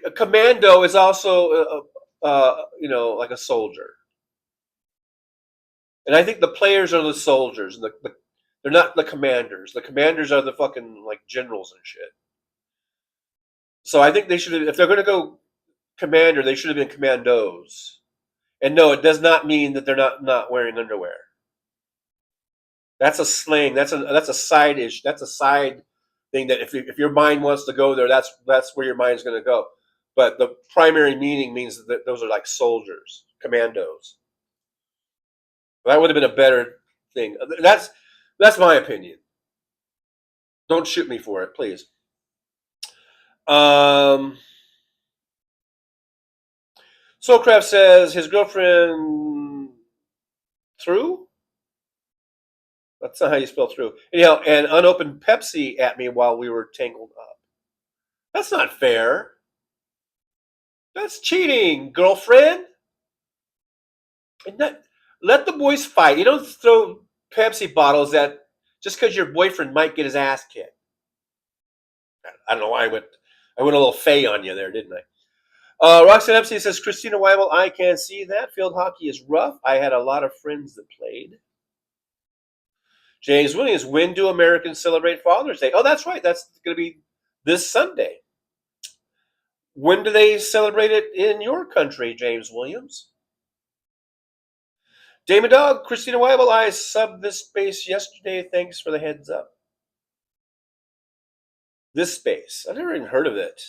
A commando is also, like a soldier. And I think the players are the soldiers. They're not the commanders. The commanders are the fucking like generals and shit. So I think they should have, if they're going to go commander, they should have been commandos. And no, it does not mean that they're not wearing underwear. That's a slang. That's a side issue. That's a side thing that if your mind wants to go there, that's where your mind's going to go. But the primary meaning means that those are like soldiers, commandos. That would have been a better thing. That's my opinion. Don't shoot me for it, please. Soulcraft says his girlfriend threw. That's not how you spell through. Anyhow, an unopened Pepsi at me while we were tangled up. That's not fair. That's cheating, girlfriend. Let the boys fight. You don't throw Pepsi bottles at just because your boyfriend might get his ass kicked. I don't know why I went a little fey on you there, didn't I? Roxanne Epstein says, Christina Weibel, I can't see that. Field hockey is rough. I had a lot of friends that played. James Williams, when do Americans celebrate Father's Day? Oh, that's right. That's going to be this Sunday. When do they celebrate it in your country, James Williams? Damon Dog, Christina Weibel, I subbed this space yesterday. Thanks for the heads up. This space. I've never even heard of it.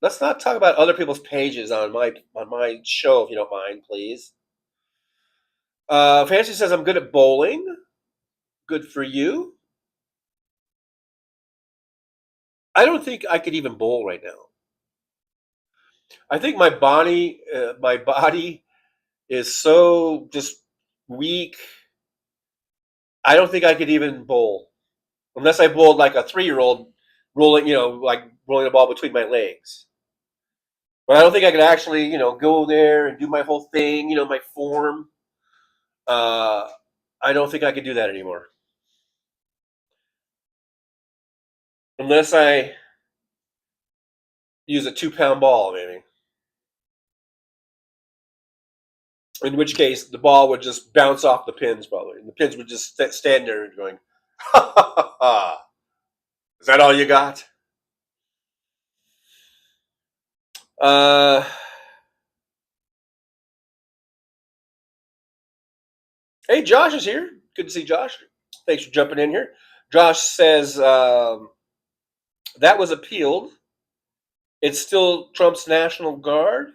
Let's not talk about other people's pages on my show, if you don't mind, please. Fancy says I'm good at bowling. Good for you. I don't think I could even bowl right now. I think my body is so just weak. I don't think I could even bowl unless I bowled like a 3-year-old rolling, like rolling the ball between my legs. But I don't think I could actually, go there and do my whole thing, my form. I don't think I could do that anymore. Unless I use a 2-pound ball, maybe. In which case, the ball would just bounce off the pins, probably. And the pins would just stand there and going, ha, ha, ha, ha. Is that all you got? Hey, Josh is here. Good to see Josh. Thanks for jumping in here. Josh says that was appealed. It's still Trump's National Guard.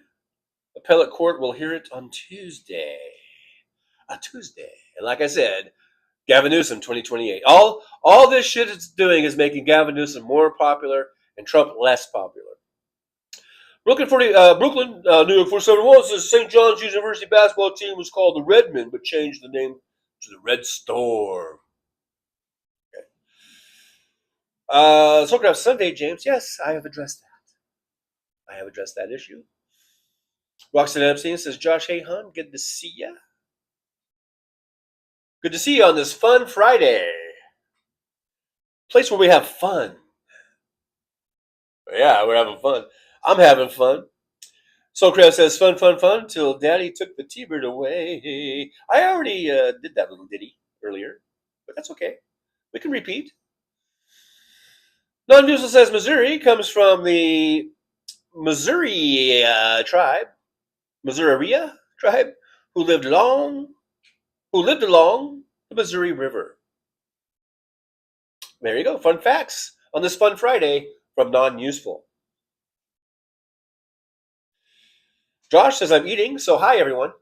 Appellate court will hear it on Tuesday. On Tuesday. And like I said, Gavin Newsom 2028. All this shit it's doing is making Gavin Newsom more popular and Trump less popular. Brooklyn, New York 471 says St. John's University basketball team was called the Redmen, but changed the name to the Red Storm. Okay. Soulcraft Sunday, James. Yes, I have addressed that. I have addressed that issue. Roxanne Epstein says, Josh, hey, hon, good to see ya. Good to see you on this fun Friday. Place where we have fun. Yeah, we're having fun. I'm having fun. Soulcraft says, fun, till Daddy took the T-bird away. I already did that little ditty earlier, but that's okay. We can repeat. Non-Newsel says, Missouri comes from the Missouri tribe, Missouria tribe, who lived along the Missouri River. There you go. Fun facts on this fun Friday from Non-Useful. Josh says, I'm eating, so hi, everyone.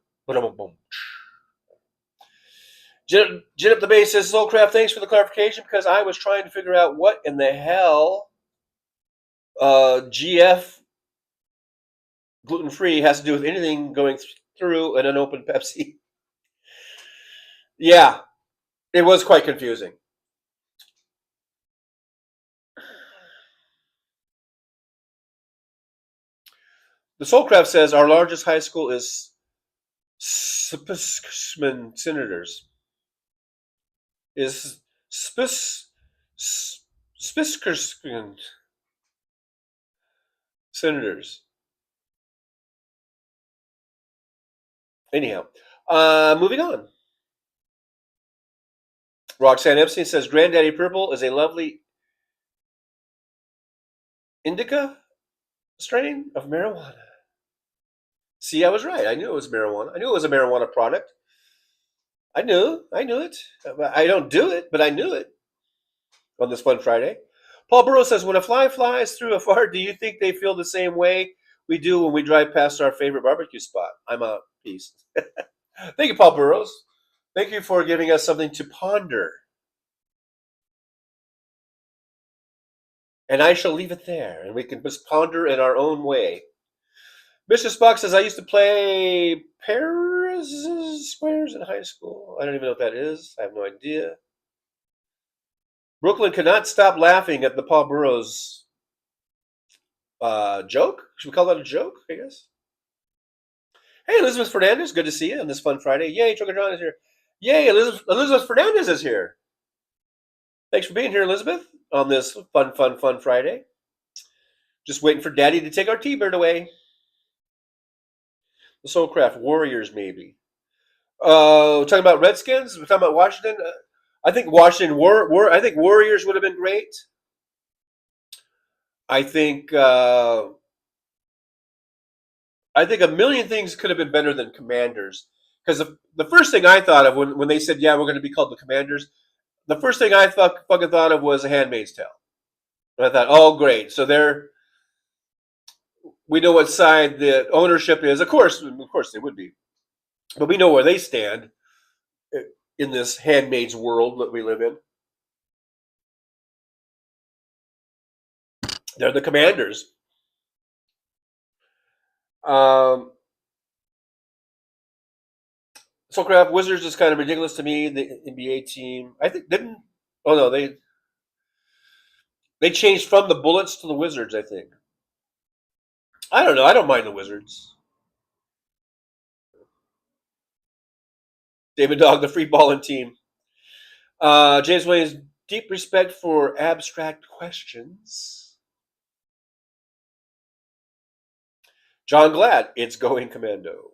Jen up the base says, Soulcraft, thanks for the clarification, because I was trying to figure out what in the hell GF gluten-free has to do with anything going through an unopened Pepsi. Yeah, it was quite confusing. The Soulcraft says our largest high school is Spiskerman Senators. Is Spiskerman Senators. Anyhow, moving on. Roxanne Epstein says Granddaddy Purple is a lovely indica strain of marijuana. See, I was right. I knew it was marijuana. I knew it was a marijuana product. I knew it. I don't do it, but I knew it on this fun Friday. Paul Burrow says, when a fly flies through a fart, do you think they feel the same way we do when we drive past our favorite barbecue spot? I'm a peace. Thank you, Paul Burrows. Thank you for giving us something to ponder. And I shall leave it there, and we can just ponder in our own way. Mr. Spock says, I used to play Paris squares in high school. I don't even know what that is. I have no idea. Brooklyn cannot stop laughing at the Paul Burrows joke. Should we call that a joke, I guess? Hey, Elizabeth Fernandez, good to see you on this fun Friday. Yay, Ttucker John is here. Yay, Elizabeth Fernandez is here. Thanks for being here, Elizabeth, on this fun Friday. Just waiting for Daddy to take our T-Bird away. The Soulcraft Warriors, maybe. Talking about Redskins. We're talking about Washington. I think Washington. I think Warriors would have been great. I think. I think a million things could have been better than Commanders. Because the first thing I thought of when they said, "Yeah, we're going to be called the Commanders," the first thing I fucking thought of was A Handmaid's Tale. And I thought, "Oh, great! So we know what side the ownership is. Of course, they would be, but we know where they stand in this handmaid's world that we live in. They're the Commanders. Soulcraft Wizards is kind of ridiculous to me. The NBA team, I think, didn't. Oh no, they changed from the Bullets to the Wizards. I think. I don't know. I don't mind the Wizards. David Dog, the free balling team. James Williams, deep respect for abstract questions. John Glad, it's going commando.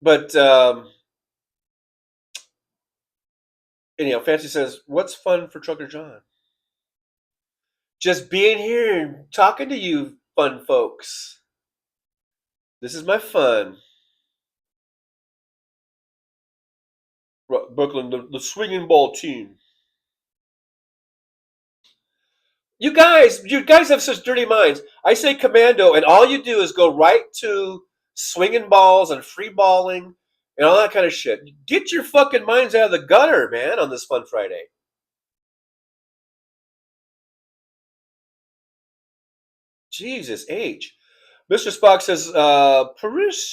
But anyhow, Fancy says, "What's fun for Ttucker John?" Just being here and talking to you, fun folks. This is my fun. Brooklyn, the swinging ball team. You guys have such dirty minds. I say commando, and all you do is go right to swinging balls and free balling and all that kind of shit. Get your fucking minds out of the gutter, man, on this fun Friday. Jesus H. Mr. Spock says Paris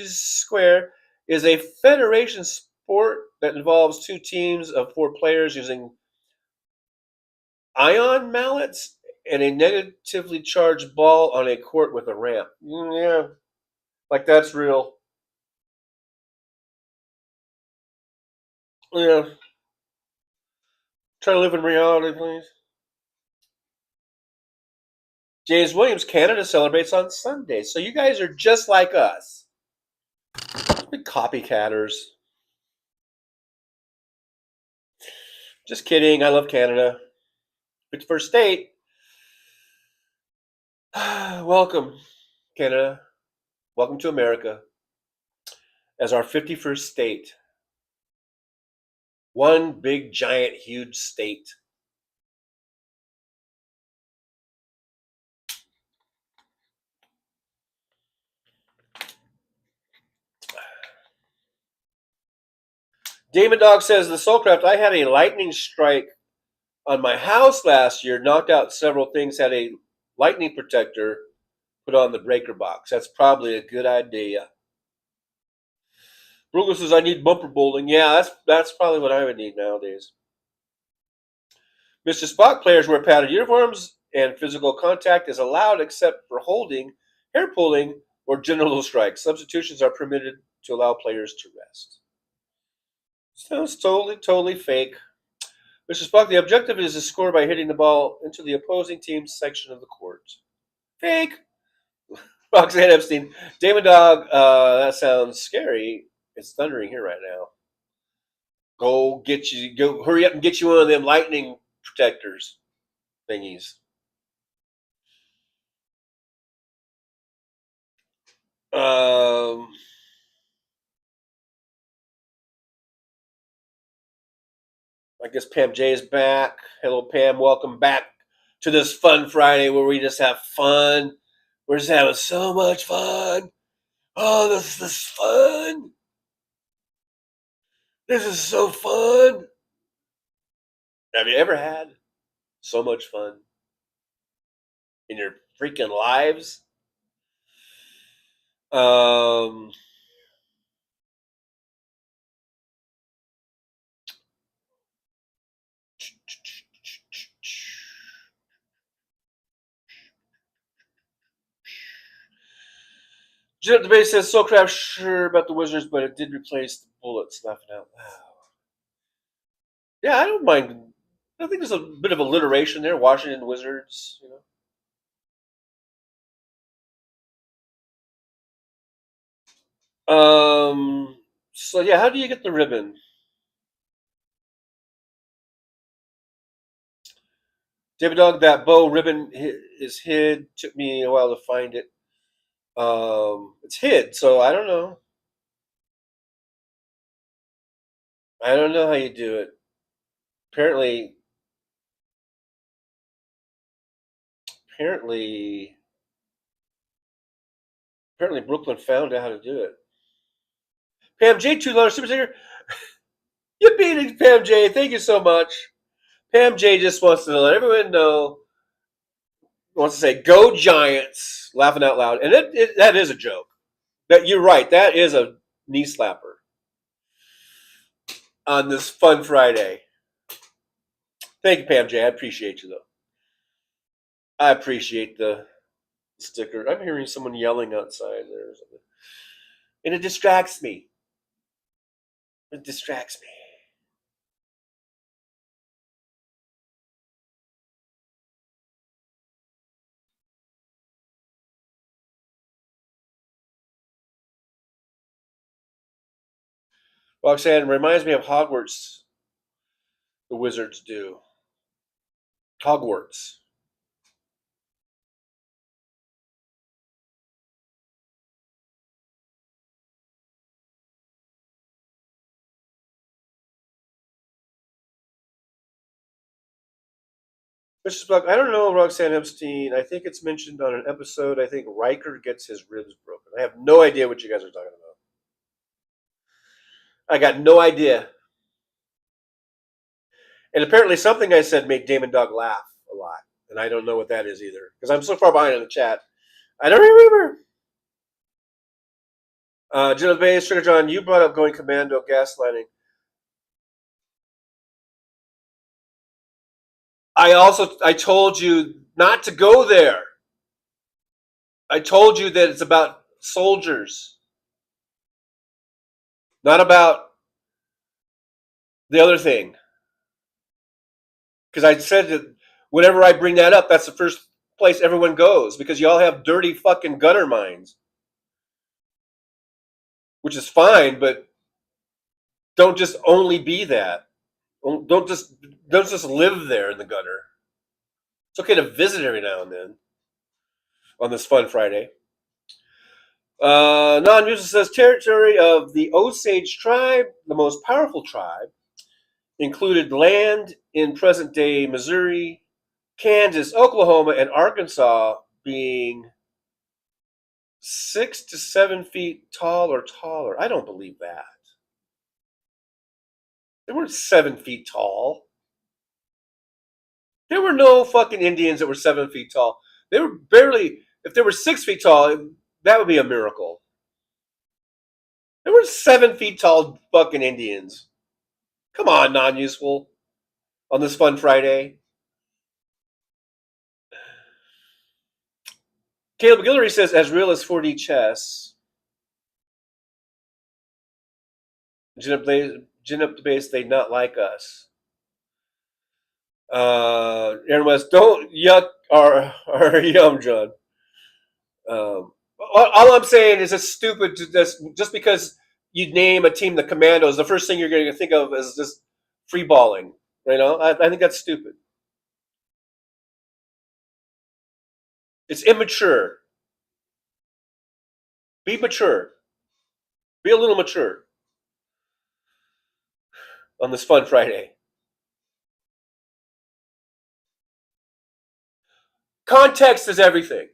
Square is a federation sport that involves two teams of 4 players using ion mallets and a negatively charged ball on a court with a ramp. Yeah, like that's real. Yeah. Try to live in reality, please. James Williams, Canada celebrates on Sunday. So you guys are just like us. Big copycatters. Just kidding. I love Canada. 51st state. Welcome, Canada. Welcome to America as our 51st state. One big, giant, huge state. Damon Dog says, the Soulcraft, I had a lightning strike on my house last year, knocked out several things, had a lightning protector put on the breaker box. That's probably a good idea. Brugler says, I need bumper bowling. Yeah, that's probably what I would need nowadays. Mr. Spock, players wear padded uniforms and physical contact is allowed except for holding, hair pulling, or genital strikes. Substitutions are permitted to allow players to rest. Sounds totally fake. Mr. Spock, the objective is to score by hitting the ball into the opposing team's section of the court. Fake. Roxanne Epstein. Damon Dog, that sounds scary. It's thundering here right now. Go hurry up and get you one of them lightning protectors thingies. Um, I guess Pam J is back. Hello, Pam. Welcome back to this fun Friday where we just have fun. We're just having so much fun. Oh, this is fun. This is so fun. Have you ever had so much fun in your freaking lives? Um, Jet the base says Soulcraft sure about the Wizards, but it did replace the Bullets. Laughing out loud. Yeah, I don't mind. I think there's a bit of alliteration there. Washington Wizards, you know. So yeah, how do you get the ribbon? David Dog, that bow ribbon is hid. Took me a while to find it. It's hid, so I don't know. I don't know how you do it. Apparently, apparently, apparently, Brooklyn found out how to do it. Pam J, $2 super sticker. You beat it, Pam J. Thank you so much. Pam J just wants to let everyone know. Wants to say, "Go Giants!" Laughing out loud, and that is a joke. That you're right. That is a knee slapper on this fun Friday. Thank you, Pam J. I appreciate you though. I appreciate the sticker. I'm hearing someone yelling outside there or something, and it distracts me. It distracts me. Roxanne reminds me of Hogwarts. The Wizards do Hogwarts. Mr. Buck, I don't know Roxanne Epstein. I think it's mentioned on an episode. I think Riker gets his ribs broken. I have no idea what you guys are talking about. I got no idea. And apparently, something I said made Damon Dog laugh a lot, and I don't know what that is either because I'm so far behind in the chat. I don't remember. Jill Bay, Sugar John, you brought up going commando gaslighting. I told you not to go there. I told you that it's about soldiers, not about the other thing. Because I said that whenever I bring that up, that's the first place everyone goes because y'all have dirty fucking gunner minds, which is fine, but don't just only be that. Don't just live there in the gutter. It's okay to visit every now and then on this fun Friday. Non-user says territory of the Osage tribe, the most powerful tribe, included land in present-day Missouri, Kansas, Oklahoma, and Arkansas, being 6 to 7 feet tall or taller. I don't believe that. They weren't 7 feet tall. There were no fucking Indians that were 7 feet tall. They were barely. If they were 6 feet tall, that would be a miracle. There were 7 feet tall fucking Indians. Come on, non-useful. On this fun Friday. Caleb Guillory says, as real as 4D chess. Gin up the base, they not like us. Aaron West, don't yuck our yum, John. All I'm saying is it's stupid to just because you name a team the Commandos, the first thing you're going to think of is just free balling. You know, I think that's stupid. It's immature. Be mature. Be a little mature on this fun Friday. Context is everything.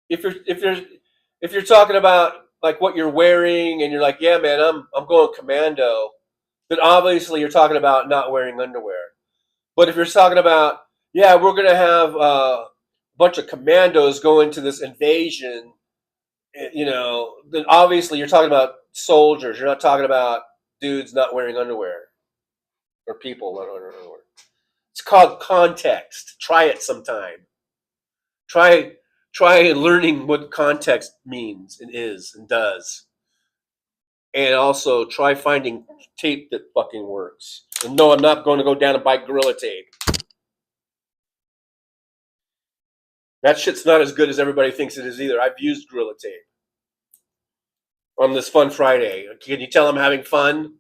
If you're talking about like what you're wearing and you're like, yeah, man, I'm going commando, then obviously you're talking about not wearing underwear. But if you're talking about, yeah, we're gonna have a bunch of commandos go into this invasion, then obviously you're talking about soldiers. You're not talking about dudes not wearing underwear or people not wearing underwear. It's called context. Try it sometime. Try try learning what context means and is and does. And also try finding tape that fucking works. And no, I'm not going to go down and buy Gorilla Tape. That shit's not as good as everybody thinks it is either. I've used Gorilla Tape on this fun Friday. Can you tell I'm having fun?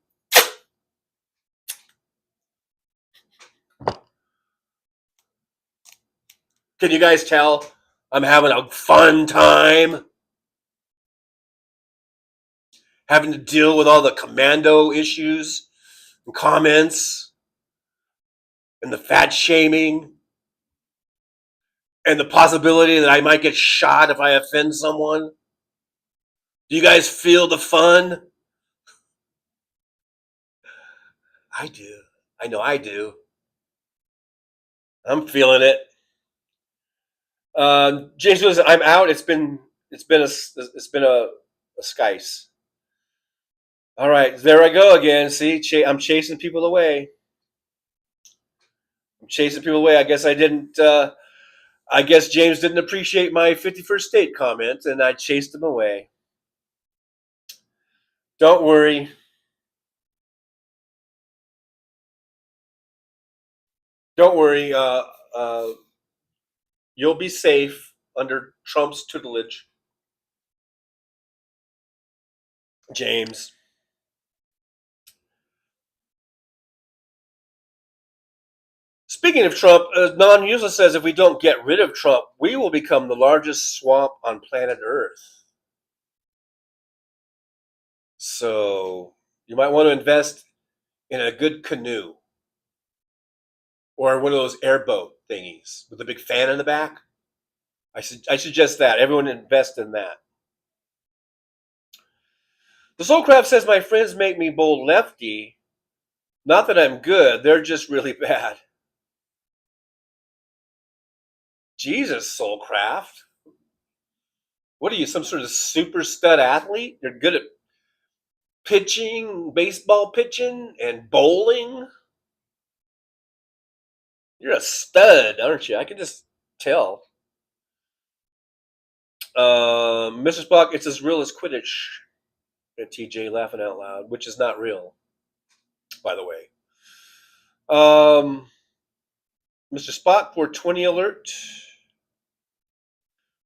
Can you guys tell I'm having a fun time? Having to deal with all the commando issues and comments and the fat shaming and the possibility that I might get shot if I offend someone. Do you guys feel the fun? I do. I know I do. I'm feeling it. James was. I'm out. It's been a skice. All right, there I go again. See, I'm chasing people away. I'm chasing people away. I guess I didn't. I guess James didn't appreciate my 51st date comment, and I chased him away. Don't worry. Don't worry. You'll be safe under Trump's tutelage, James. Speaking of Trump, Non-User says if we don't get rid of Trump, we will become the largest swamp on planet Earth. So you might want to invest in a good canoe or one of those airboat thingies with a big fan in the back. I suggest that. Everyone invest in that. The Soulcraft says my friends make me bold lefty. Not that I'm good, they're just really bad. Jesus, Soulcraft. What are you, some sort of super stud athlete? You're good at pitching, baseball pitching, and bowling? You're a stud, aren't you? I can just tell. Mr. Spock, it's as real as Quidditch. At TJ laughing out loud, which is not real, by the way. Mr. Spock, 420 alert.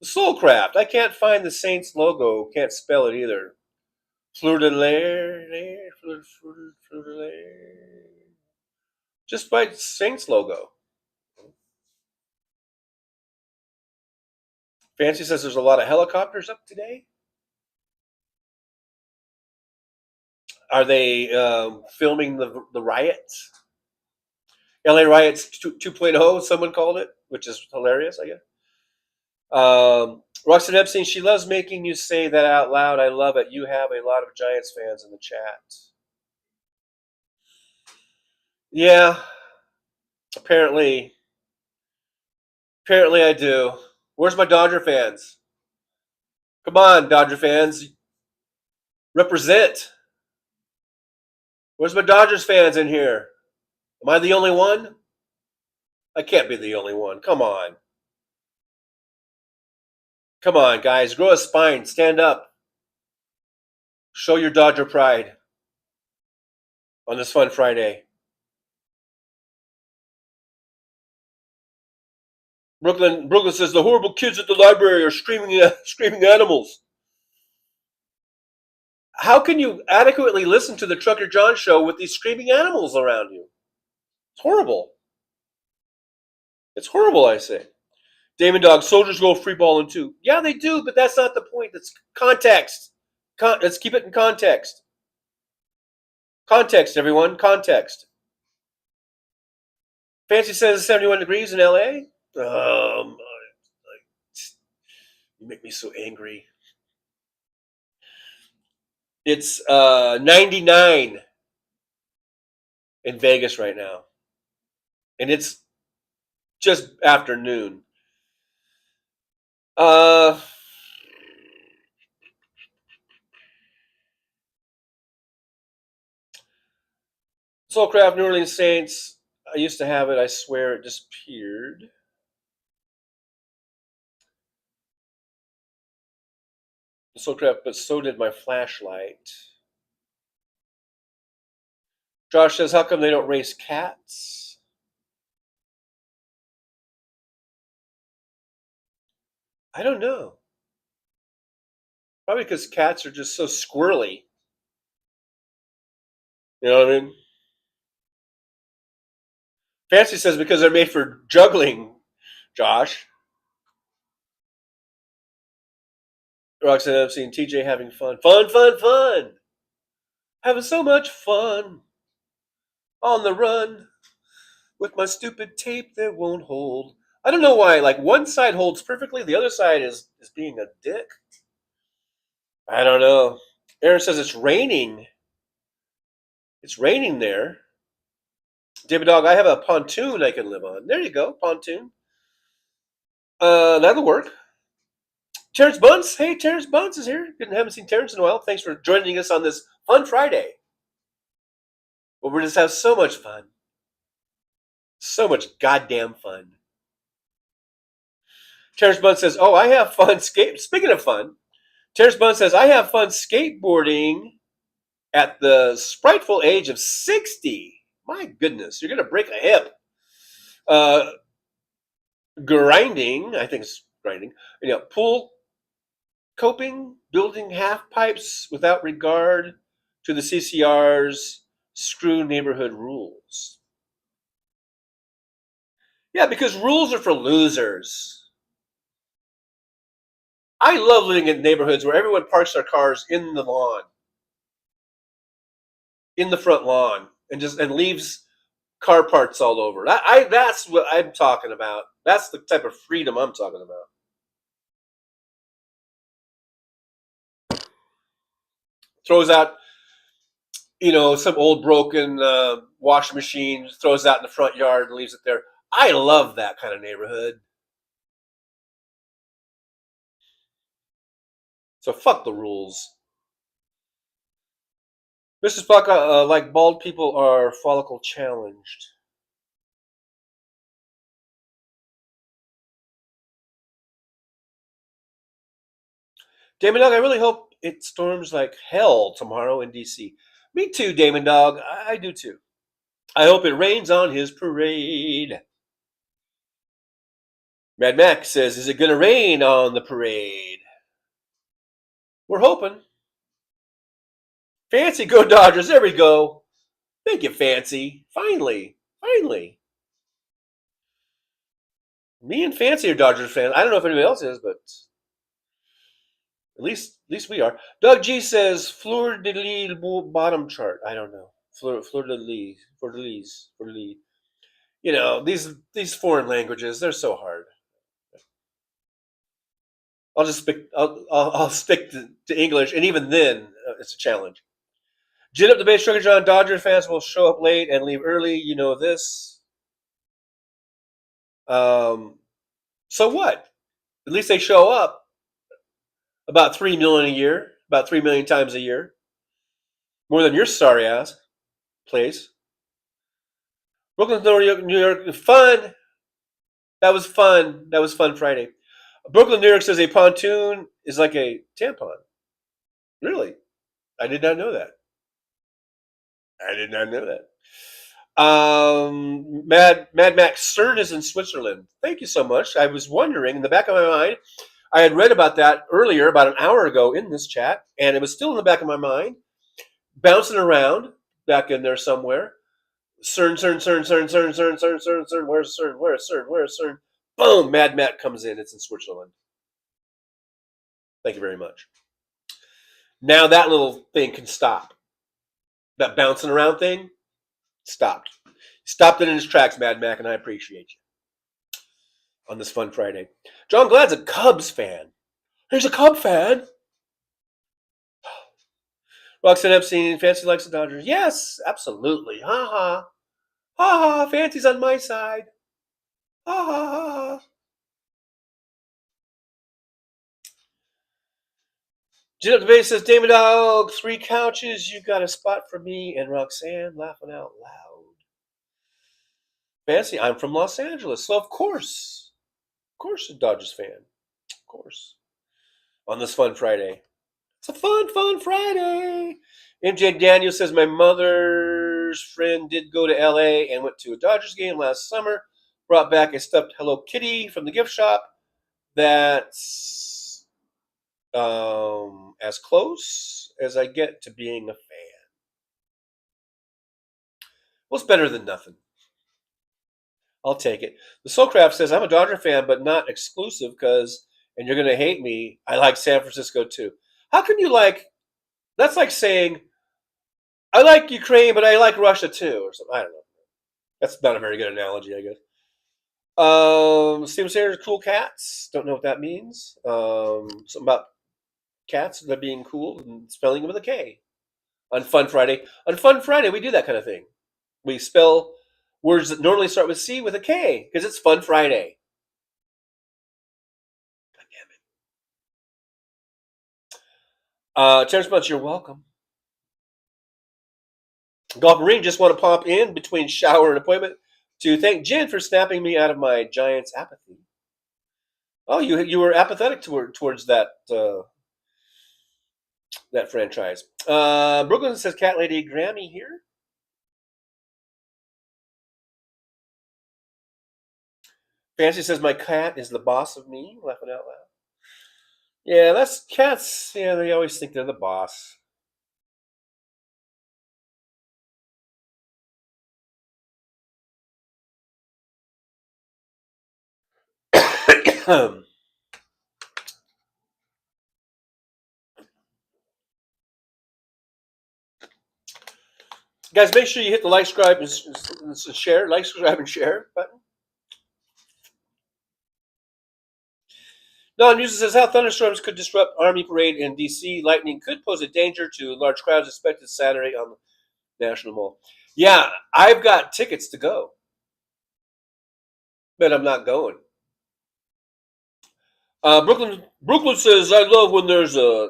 The Soulcraft. I can't find the Saints logo. Can't spell it either. Fleur-de-Lair. Just by Saints logo. Fancy says there's a lot of helicopters up today. Are they filming the riots? LA Riots 2.0, someone called it, which is hilarious, I guess. Roxanne Epstein, she loves making you say that out loud. I love it. You have a lot of Giants fans in the chat. Yeah, apparently I do. Where's my Dodger fans? Come on, Dodger fans. Represent. Where's my Dodgers fans in here? Am I the only one? I can't be the only one. Come on. Come on, guys. Grow a spine. Stand up. Show your Dodger pride on this fun Friday. Brooklyn says the horrible kids at the library are screaming animals. How can you adequately listen to the Ttucker John show with these screaming animals around you? It's horrible. It's horrible, I say. Damon Dog, soldiers go free balling too. Yeah, they do, but that's not the point. That's context. Let's keep it in context. Context, everyone. Context. Fancy says 71 degrees in LA. You make me so angry. It's 99 in Vegas right now. And it's just afternoon. Soulcraft New Orleans Saints. I used to have it. I swear it disappeared. Soulcraft, but so did my flashlight. Josh says, how come they don't race cats? I don't know. Probably because cats are just so squirrely. You know what I mean? Fancy says because they're made for juggling, Josh. Roxanne, I've seen TJ having fun. Fun. Having so much fun. On the run. With my stupid tape that won't hold. I don't know why. Like one side holds perfectly. The other side is being a dick. I don't know. Aaron says it's raining. It's raining there. David Dog, I have a pontoon I can live on. There you go, pontoon. That'll work. Terrence Bunce. Hey, Terrence Bunce is here. Haven't seen Terrence in a while. Thanks for joining us on this fun Friday. Well, we're just have so much fun. So much goddamn fun. Terrence Bunce says, oh, I have fun Speaking of fun, Terrence Bunce says, I have fun skateboarding at the spriteful age of 60. My goodness, you're going to break a hip. Grinding, I think it's grinding. Pool coping, building half pipes without regard to the CCR's screw neighborhood rules. Yeah, because rules are for losers. I love living in neighborhoods where everyone parks their cars in the lawn, in the front lawn, and leaves car parts all over. That's what I'm talking about. That's the type of freedom I'm talking about. Throws out, some old broken washing machine, throws out in the front yard and leaves it there. I love that kind of neighborhood. So fuck the rules. Mrs. Baca, like bald people are follicle challenged. Damon Dog, I really hope it storms like hell tomorrow in D.C. Me too, Damon Dog. I do too. I hope it rains on his parade. Mad Max says, is it going to rain on the parade? We're hoping. Fancy, go Dodgers. There we go. Thank you, Fancy. Finally. Me and Fancy are Dodgers fans. I don't know if anybody else is, but at least we are. Doug G says, Fleur de Lis bottom chart. I don't know. Fleur de Lis. These foreign languages, they're so hard. I'll stick to English, and even then, it's a challenge. Gin up the base, Ttucker John. Dodger fans will show up late and leave early. You know this. So what? At least they show up. About 3 million a year. About 3 million times a year. More than your sorry ass plays. Brooklyn, New York, fun. That was fun Friday. Brooklyn, New York says a pontoon is like a tampon. Really? I did not know that. Mad Max CERN is in Switzerland. Thank you so much. I was wondering, in the back of my mind, I had read about that earlier, about an hour ago in this chat, and it was still in the back of my mind, bouncing around back in there somewhere. CERN. Where's CERN? Boom, Mad Matt comes in. It's in Switzerland. Thank you very much. Now that little thing can stop. That bouncing around thing stopped. Stopped it in its tracks, Mad Mac, and I appreciate you on this fun Friday. John Glad's a Cubs fan. He's a Cub fan. Roxanne Epstein, Fancy likes the Dodgers. Yes, absolutely. Ha ha. Ha ha. Fancy's on my side. Ha ha ha ha. Jim Debate says, David Dog, 3 couches. You got a spot for me and Roxanne laughing out loud. Fancy, I'm from Los Angeles, so of course, a Dodgers fan. Of course. On this fun Friday. It's a fun Friday. MJ Daniel says, my mother's friend did go to LA and went to a Dodgers game last summer. Brought back a stuffed Hello Kitty from the gift shop. That's as close as I get to being a fan. Well, it's better than nothing. I'll take it. The Soulcraft says, I'm a Dodger fan, but not exclusive because, and you're going to hate me, I like San Francisco too. How can you like, that's like saying, I like Ukraine, but I like Russia too, or something. I don't know. That's not a very good analogy, I guess. Steven Sayers, cool cats. Don't know what that means. Something about cats that being cool and spelling them with a K. On Fun Friday. On Fun Friday, we do that kind of thing. We spell words that normally start with C with a K because it's Fun Friday. God damn it. Terrence Bunch, you're welcome. Golf Marine just want to pop in between shower and appointment to thank Jen for snapping me out of my Giants apathy. Oh, you were apathetic towards that that franchise. Brooklyn says, Cat Lady Grammy here. Fancy says, my cat is the boss of me. Laughing out loud. Yeah, that's cats. Yeah, they always think they're the boss. Guys, make sure you hit the like, subscribe, and share. Like, subscribe, and share button. Non-Music says how thunderstorms could disrupt Army Parade in D.C. Lightning could pose a danger to large crowds expected Saturday on the National Mall. Yeah, I've got tickets to go, but I'm not going. Brooklyn says, I love when there's a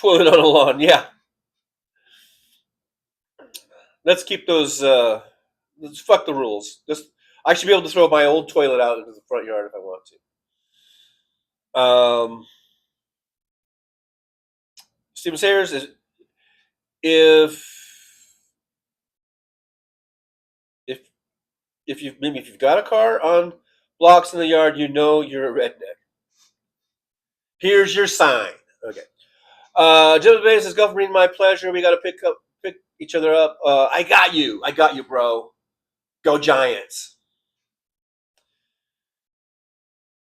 toilet on a lawn. Yeah. Let's keep those, let's fuck the rules. I should be able to throw my old toilet out into the front yard if I want to. Steven Sayers is, if you've got a car on blocks in the yard, you know you're a redneck. Here's your sign. Okay. Jim Bay says, Gulf Marine, my pleasure. We got to pick each other up. I got you, bro. Go Giants.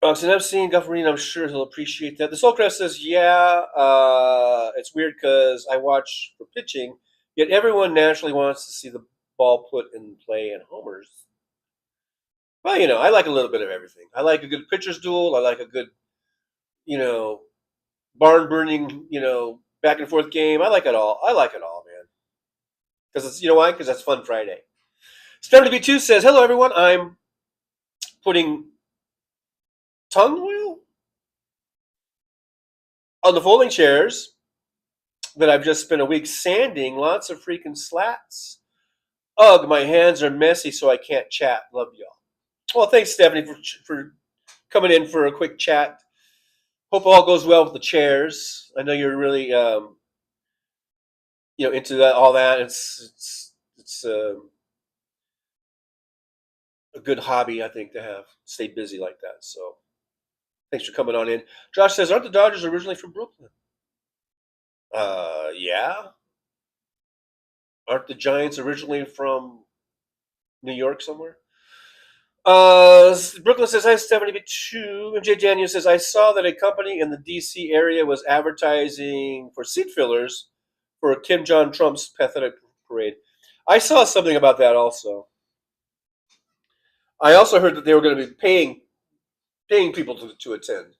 Roxanne Epstein, Gulf Marine, I'm sure he'll appreciate that. The Soulcraft says, yeah, it's weird because I watch for pitching, yet everyone naturally wants to see the ball put in play and homers. Well, I like a little bit of everything. I like a good pitcher's duel. I like a good, barn burning, back and forth game. I like it all. Man. Because it's, why? Because that's Fun Friday. Stem2B2 says, hello, everyone. I'm putting tongue oil on the folding chairs that I've just spent a week sanding. Lots of freaking slats. Ugh, my hands are messy, so I can't chat. Love y'all. Well, thanks, Stephanie, for coming in for a quick chat. Hope all goes well with the chairs. I know you're really, into that, all that. It's a good hobby, I think, to have. Stay busy like that. So, thanks for coming on in. Josh says, aren't the Dodgers originally from Brooklyn? Yeah. Aren't the Giants originally from New York somewhere? Brooklyn says, hi, Stephanie B2. MJ Daniel says, I saw that a company in the D.C. area was advertising for seat fillers for Kim Jong Trump's pathetic parade. I saw something about that also. I also heard that they were going to be paying people to attend,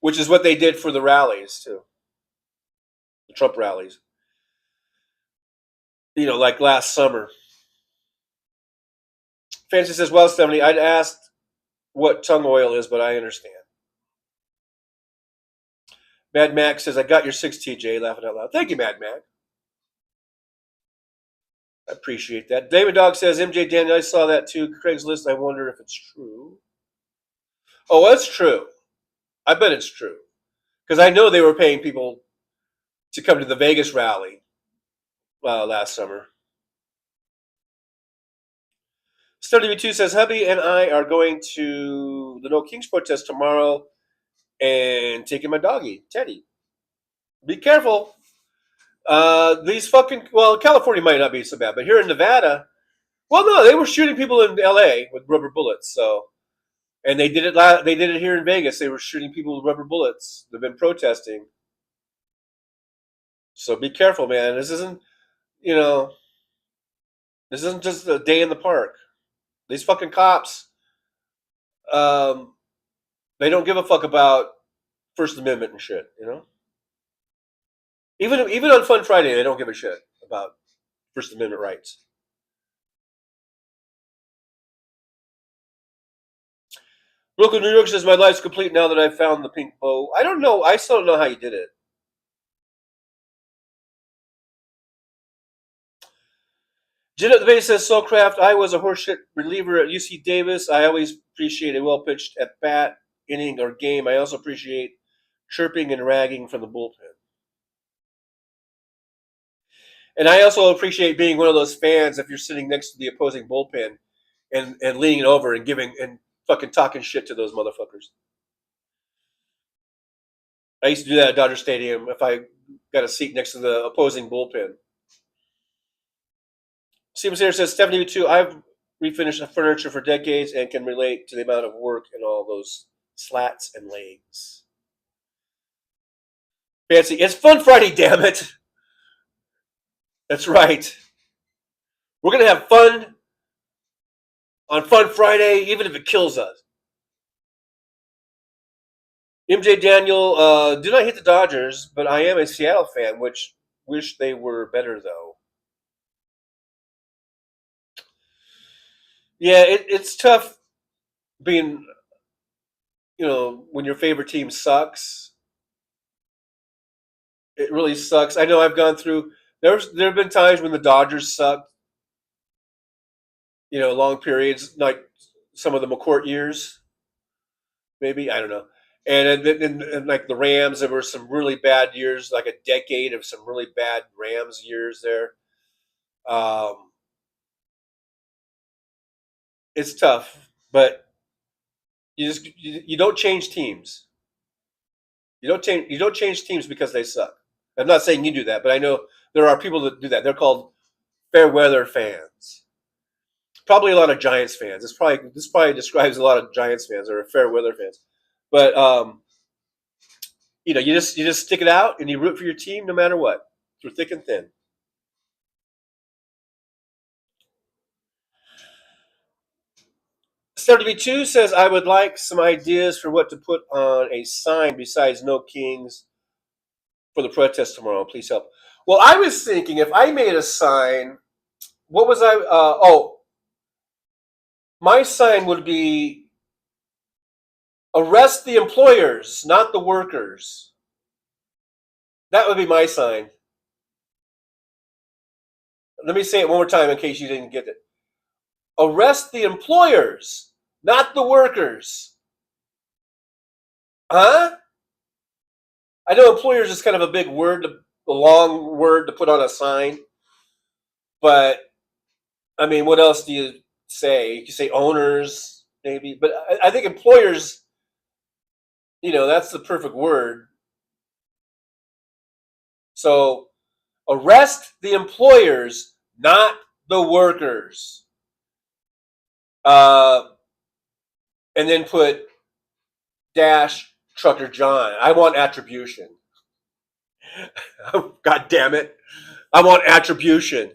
which is what they did for the rallies, too. The Trump rallies. Like last summer. Fancy says, well, Stephanie, I'd asked what tongue oil is, but I understand. Mad Max says, I got your 6 TJ, laughing out loud. Thank you, Mad Max. I appreciate that. David Dog says, MJ Daniel, I saw that too. Craigslist, I wonder if it's true. Oh, that's true. I bet it's true. Because I know they were paying people to come to the Vegas rally last summer. StudyV2 says, hubby and I are going to the No Kings protest tomorrow and taking my doggy, Teddy. Be careful. California might not be so bad, but here in Nevada, well, no, they were shooting people in LA with rubber bullets. So, and they did it. They did it here in Vegas. They were shooting people with rubber bullets. They've been protesting. So be careful, man. This isn't just a day in the park. These fucking cops, um, they don't give a fuck about First Amendment and shit. Even on Fun Friday, they don't give a shit about First Amendment rights. Local New York says, my life's complete now that I've found the pink bow. I don't know. I still don't know how you did it. Jen at the base says, Soulcraft, I was a horseshit reliever at UC Davis. I always appreciate a well-pitched at-bat, inning, or game. I also appreciate chirping and ragging from the bullpen. And I also appreciate being one of those fans if you're sitting next to the opposing bullpen and leaning over and giving and fucking talking shit to those motherfuckers. I used to do that at Dodger Stadium if I got a seat next to the opposing bullpen. Steven Sayre says, Stephanie, too, I've refinished furniture for decades and can relate to the amount of work and all those slats and legs. Fancy, it's Fun Friday, damn it. That's right. We're going to have fun on Fun Friday, even if it kills us. MJ Daniel, do not hate the Dodgers, but I am a Seattle fan, which wish they were better, though. Yeah, it's tough being, when your favorite team sucks. It really sucks. I know I've gone through. There have been times when the Dodgers sucked. Long periods like some of the McCourt years, maybe I don't know. And like the Rams, there were some really bad years, like a decade of some really bad Rams years there. It's tough, but you don't change teams. You don't change teams because they suck. I'm not saying you do that, but I know there are people that do that. They're called fair weather fans. Probably a lot of Giants fans. This probably describes a lot of Giants fans or fair weather fans. But you just stick it out and you root for your team no matter what, through thick and thin. StarTV2 says, I would like some ideas for what to put on a sign besides No Kings for the protest tomorrow. Please help. Well, I was thinking if I made a sign, what was I? My sign would be arrest the employers, not the workers. That would be my sign. Let me say it one more time in case you didn't get it. Arrest the employers, not the workers. Huh? I know employers is kind of a big word, a long word to put on a sign. But, I mean, what else do you say? You can say owners, maybe. But I think employers, that's the perfect word. So, arrest the employers, not the workers. uh, and then put dash Ttucker John. I want attribution. God damn it! I want attribution.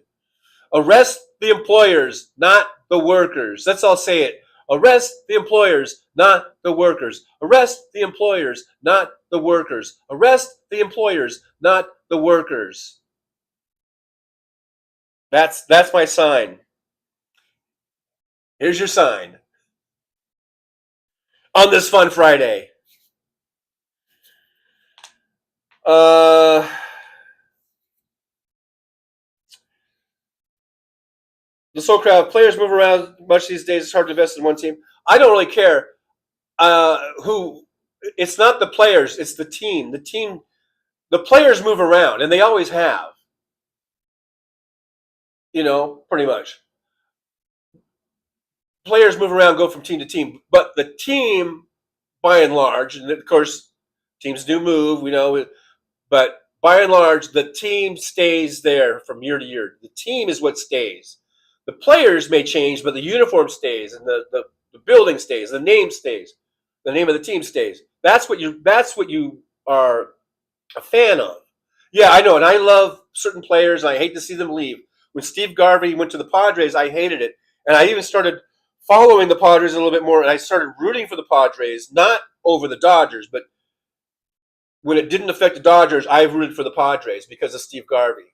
Arrest the employers, not the workers. Let's all say it. Arrest the employers, not the workers. Arrest the employers, not the workers. Arrest the employers, not the workers. That's my sign. Here's your sign on this fun Friday. Uh, the Soul Crowd players move around much these days. It's hard to invest in one team. I don't really care. Who? It's not the players. It's the team. The team. The players move around, and they always have. Pretty much. Players move around, go from team to team, but the team, by and large, and of course, teams do move. We know, but by and large, the team stays there from year to year. The team is what stays. The players may change, but the uniform stays, and the building stays, the name stays, the name of the team stays. That's what you are a fan of. Yeah, I know, and I love certain players, and I hate to see them leave. When Steve Garvey went to the Padres, I hated it, and I even started following the Padres a little bit more, and I started rooting for the Padres, not over the Dodgers, but when it didn't affect the Dodgers, I rooted for the Padres because of Steve Garvey.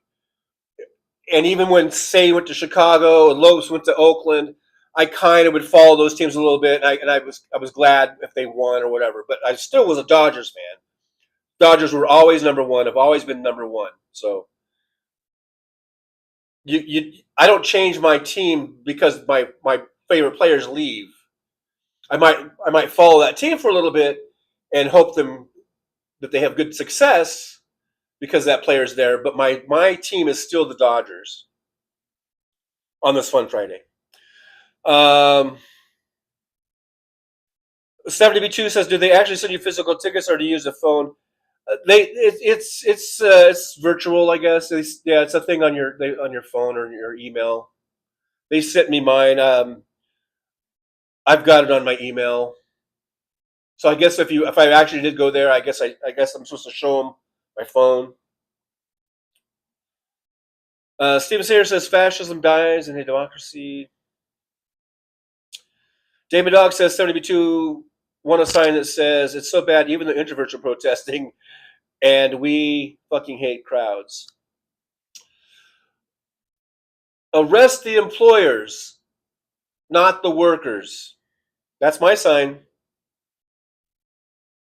And even when Say went to Chicago and Lopes went to Oakland, I kind of would follow those teams a little bit, and I was glad if they won or whatever. But I still was a Dodgers fan. Dodgers were always number one. Have always been number one. So I don't change my team because my favorite players leave. I might follow that team for a little bit and hope that they have good success because that player's there. But my team is still the Dodgers on this fun Friday. 70B2 says, "Do they actually send you physical tickets, or do you use a phone?" It's virtual, I guess. It's a thing on your phone or your email. They sent me mine. I've got it on my email. So I guess if I actually did go there, I guess I'm supposed to show them my phone. Steven Sayre says fascism dies in a democracy. David Dog says 70B2 want a sign that says it's so bad even the introverts are protesting, and we fucking hate crowds. Arrest the employers, not the workers. That's my sign.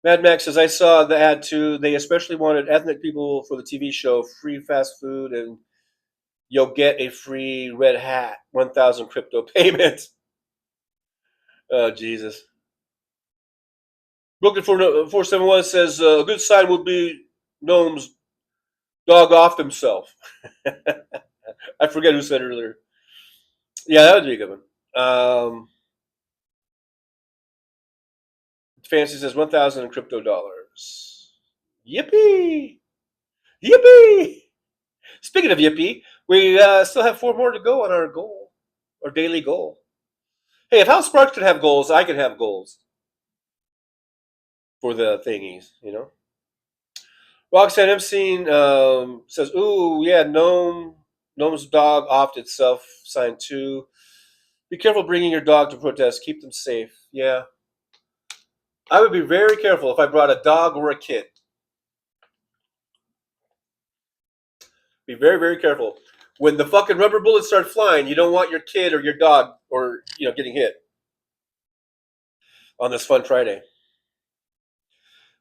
Mad Max says, I saw the ad too. They especially wanted ethnic people for the TV show, free fast food, and you'll get a free red hat, 1,000 crypto payment. Oh, Jesus. Brooklyn 471 says, a good sign would be Gnome's dog off himself. I forget who said it earlier. Yeah, that would be a good one. Fancy says 1,000 in crypto dollars. Yippee! Yippee! Speaking of yippee, we still have 4 more to go on our goal, our daily goal. Hey, if House Sparks could have goals, I could have goals for the thingies, Roxanne Epstein says, ooh, yeah, Gnome's dog offed itself, sign 2. Be careful bringing your dog to protest. Keep them safe. Yeah. I would be very careful if I brought a dog or a kid. Be very, very careful. When the fucking rubber bullets start flying, you don't want your kid or your dog or getting hit on this fun Friday.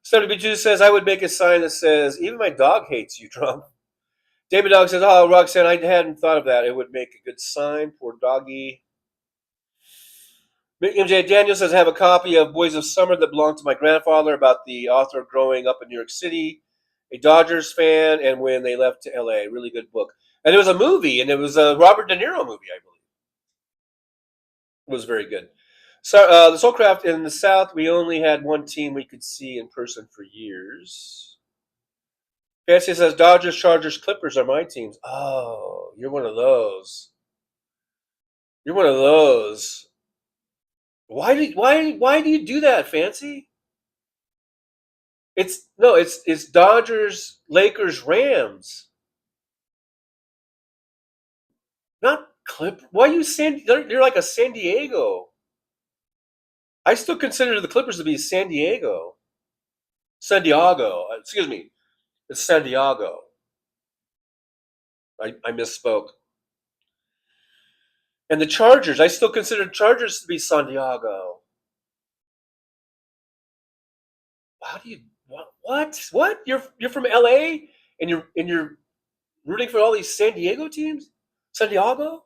70B2 says, I would make a sign that says, even my dog hates you, Trump. David Dog says, oh, Roxanne, I hadn't thought of that. It would make a good sign. Poor doggy. MJ Daniel says, I have a copy of Boys of Summer that belonged to my grandfather about the author growing up in New York City, a Dodgers fan, and when they left to L.A. Really good book. And it was a movie, and it was a Robert De Niro movie, I believe. It was very good. So the Soulcraft in the South, we only had one team we could see in person for years. Fancy says, Dodgers, Chargers, Clippers are my teams. Oh, you're one of those. You're one of those. Why do you do that, Fancy? It's Dodgers, Lakers, Rams, not Clip. Why you San? You're like a San Diego. I still consider the Clippers to be San Diego. San Diego. Excuse me. It's San Diego. I misspoke. And the Chargers. I still consider Chargers to be San Diego. How do you what? You're from LA and you're rooting for all these San Diego teams? San Diego?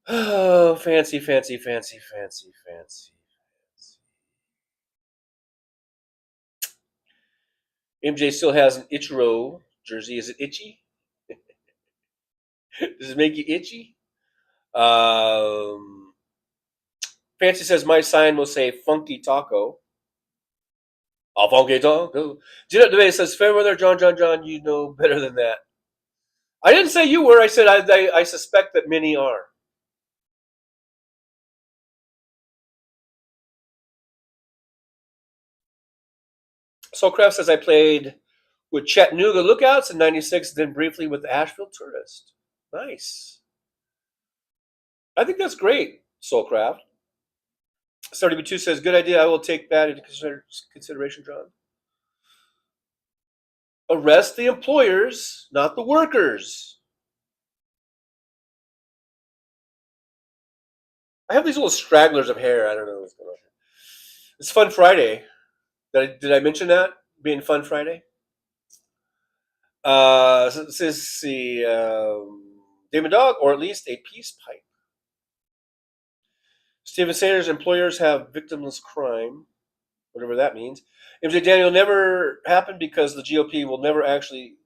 Oh, fancy, fancy, fancy, fancy, fancy. MJ still has an Ichiro jersey. Is it itchy? Does it make you itchy? Um, Fancy says my sign will say funky taco. Oh, funky taco. Debate says fair weather, John. You know better than that. I didn't say you were. I said I suspect that many are. Soulcraft says I played with Chattanooga Lookouts in '96, then briefly with the Asheville Tourist. Nice. I think that's great, Soulcraft. 32 says, good idea. I will take that into consideration, John. Arrest the employers, not the workers. I have these little stragglers of hair. I don't know what's going on here. It's Fun Friday. Did I mention that? Being Fun Friday? Let's see. Damon Dog, or at least a peace pipe. Stephen Sanders, employers have victimless crime, whatever that means. MJ Daniel never happened because the GOP will never actually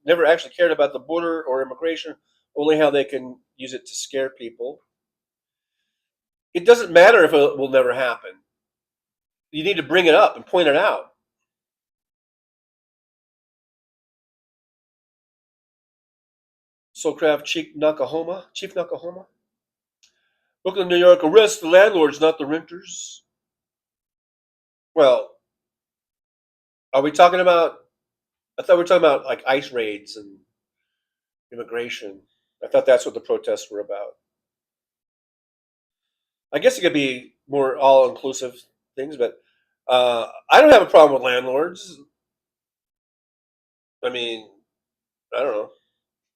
cared about the border or immigration, only how they can use it to scare people. It doesn't matter if it will never happen. You need to bring it up and point it out. Soulcraft Chief Nakahoma. Brooklyn, New York, arrest the landlords, not the renters. Well, are we talking about? I thought we were talking about like ICE raids and immigration. I thought that's what the protests were about. I guess it could be more all-inclusive things, but I don't have a problem with landlords. I mean, I don't know.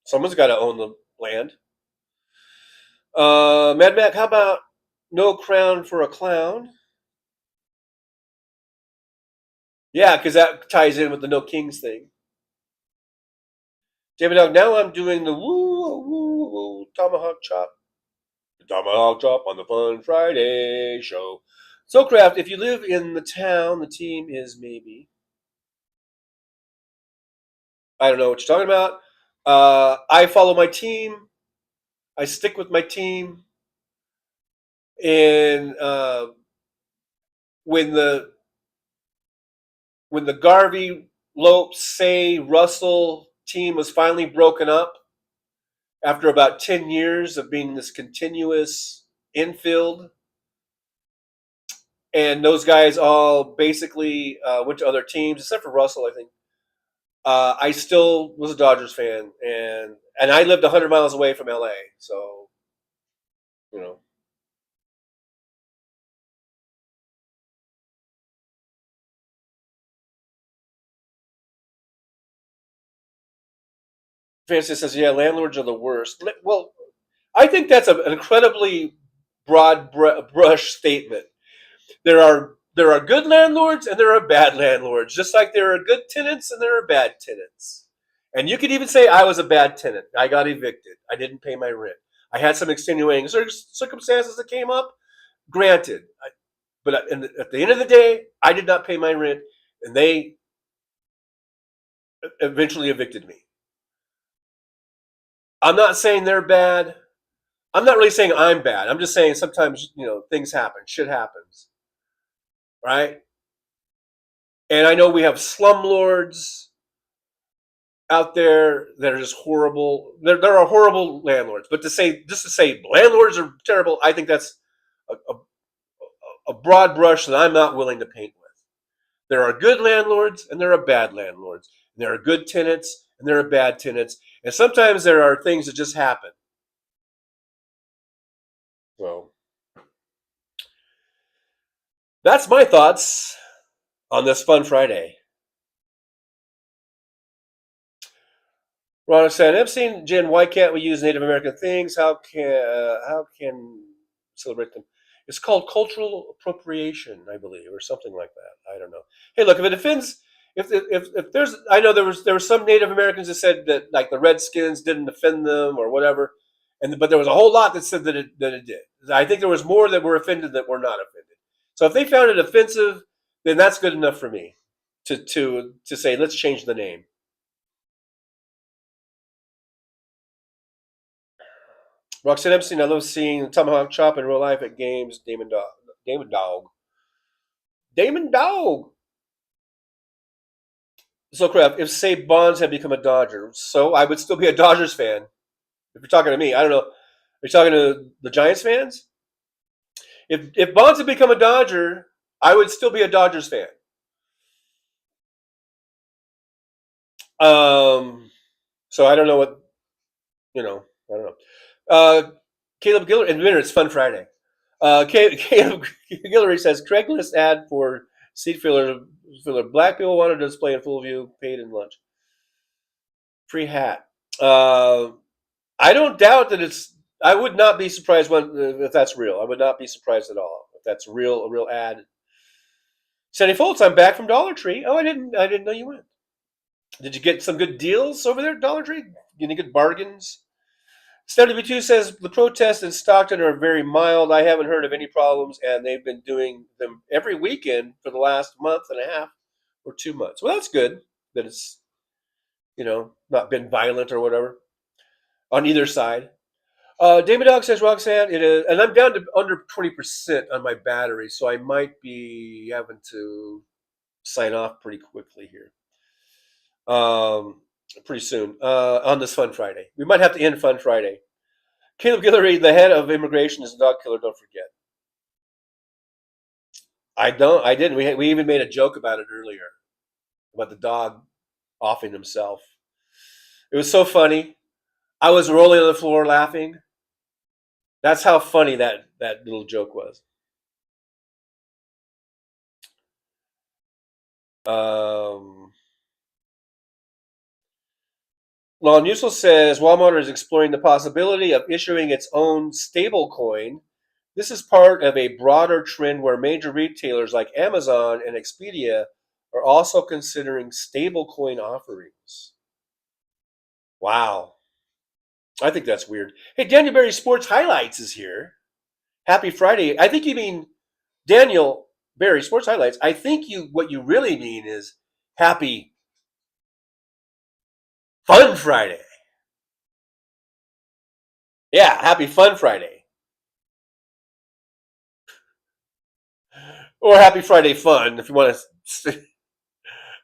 Someone's got to own the land. Mad Mac, how about no crown for a clown? Yeah, because that ties in with the no kings thing. David Dog, now I'm doing the woo tomahawk chop. The tomahawk chop on the Fun Friday show. Soulcraft, if you live in the town, the team is maybe. I don't know what you're talking about. I follow my team. I stick with my team. And when the Garvey, Lopes, Say, Russell team was finally broken up after about 10 years of being this continuous infield, and those guys all basically went to other teams, except for Russell, I think. I still was a Dodgers fan, and I lived 100 miles away from LA, so you know. Francis says, "Yeah, landlords are the worst." Well, I think that's an incredibly broad brush statement. There are good landlords and there are bad landlords, just like there are good tenants and there are bad tenants. And you could even say I was a bad tenant. I got evicted. I didn't pay my rent. I had some extenuating circumstances that came up. Granted, but at the end of the day, I did not pay my rent, and they eventually evicted me. I'm not saying they're bad. I'm not really saying I'm bad. I'm just saying sometimes things happen. Shit happens, right? And I know we have slumlords out there that are just horrible. There are horrible landlords, but just to say landlords are terrible, I think that's a a broad brush that I'm not willing to paint with. There are good landlords and there are bad landlords. And there are good tenants and there are bad tenants. And sometimes there are things that just happen. So that's my thoughts on this fun Friday. Ron said, Epstein, Jen, why can't we use Native American things? How can celebrate them? It's called cultural appropriation, I believe, or something like that. I don't know. Hey, look, if it offends, if there's, I know there were some Native Americans that said that like the Redskins didn't offend them or whatever, but there was a whole lot that said that it did. I think there was more that were offended that were not offended. So if they found it offensive, then that's good enough for me to say let's change the name. Roxanne Epstein, I love seeing Tomahawk Chop in real life at games. Damon Dog. Damon Dog. Damon Dog. So, Kraft, if, say, Bonds had become a Dodger, so I would still be a Dodgers fan. If you're talking to me, I don't know. Are you talking to the Giants fans? If Bonds had become a Dodger, I would still be a Dodgers fan. So I don't know what, I don't know. Caleb Giller, and it's Fun Friday. Caleb Guillory says Craigslist ad for seat filler. Black people wanted to display in full view, paid in lunch. Free hat. I don't doubt that it's. I would not be surprised if that's real. I would not be surprised at all if that's a real ad. Sandy Foltz, I'm back from Dollar Tree. Oh, I didn't know you went. Did you get some good deals over there at Dollar Tree? Any good bargains? StephB2 says the protests in Stockton are very mild. I haven't heard of any problems, and they've been doing them every weekend for the last month and a half or 2 months. Well, that's good that it's, not been violent or whatever on either side. David Dog says, Roxanne, it is, and I'm down to under 20% on my battery, so I might be having to sign off pretty quickly here. Pretty soon on this Fun Friday. We might have to end Fun Friday. Caleb Guillory, the head of immigration, is a dog killer. Don't forget. I didn't. We even made a joke about it earlier about the dog offing himself. It was so funny. I was rolling on the floor laughing. That's how funny that little joke was. Lon Usel says Walmart is exploring the possibility of issuing its own stable coin. This is part of a broader trend where major retailers like Amazon and Expedia are also considering stablecoin offerings. Wow. I think that's weird. Hey, Daniel Berry Sports Highlights is here. Happy Friday. I think you mean Daniel Berry Sports Highlights. I think what you really mean is happy Fun Friday. Yeah, happy Fun Friday. Or Happy Friday Fun if you want to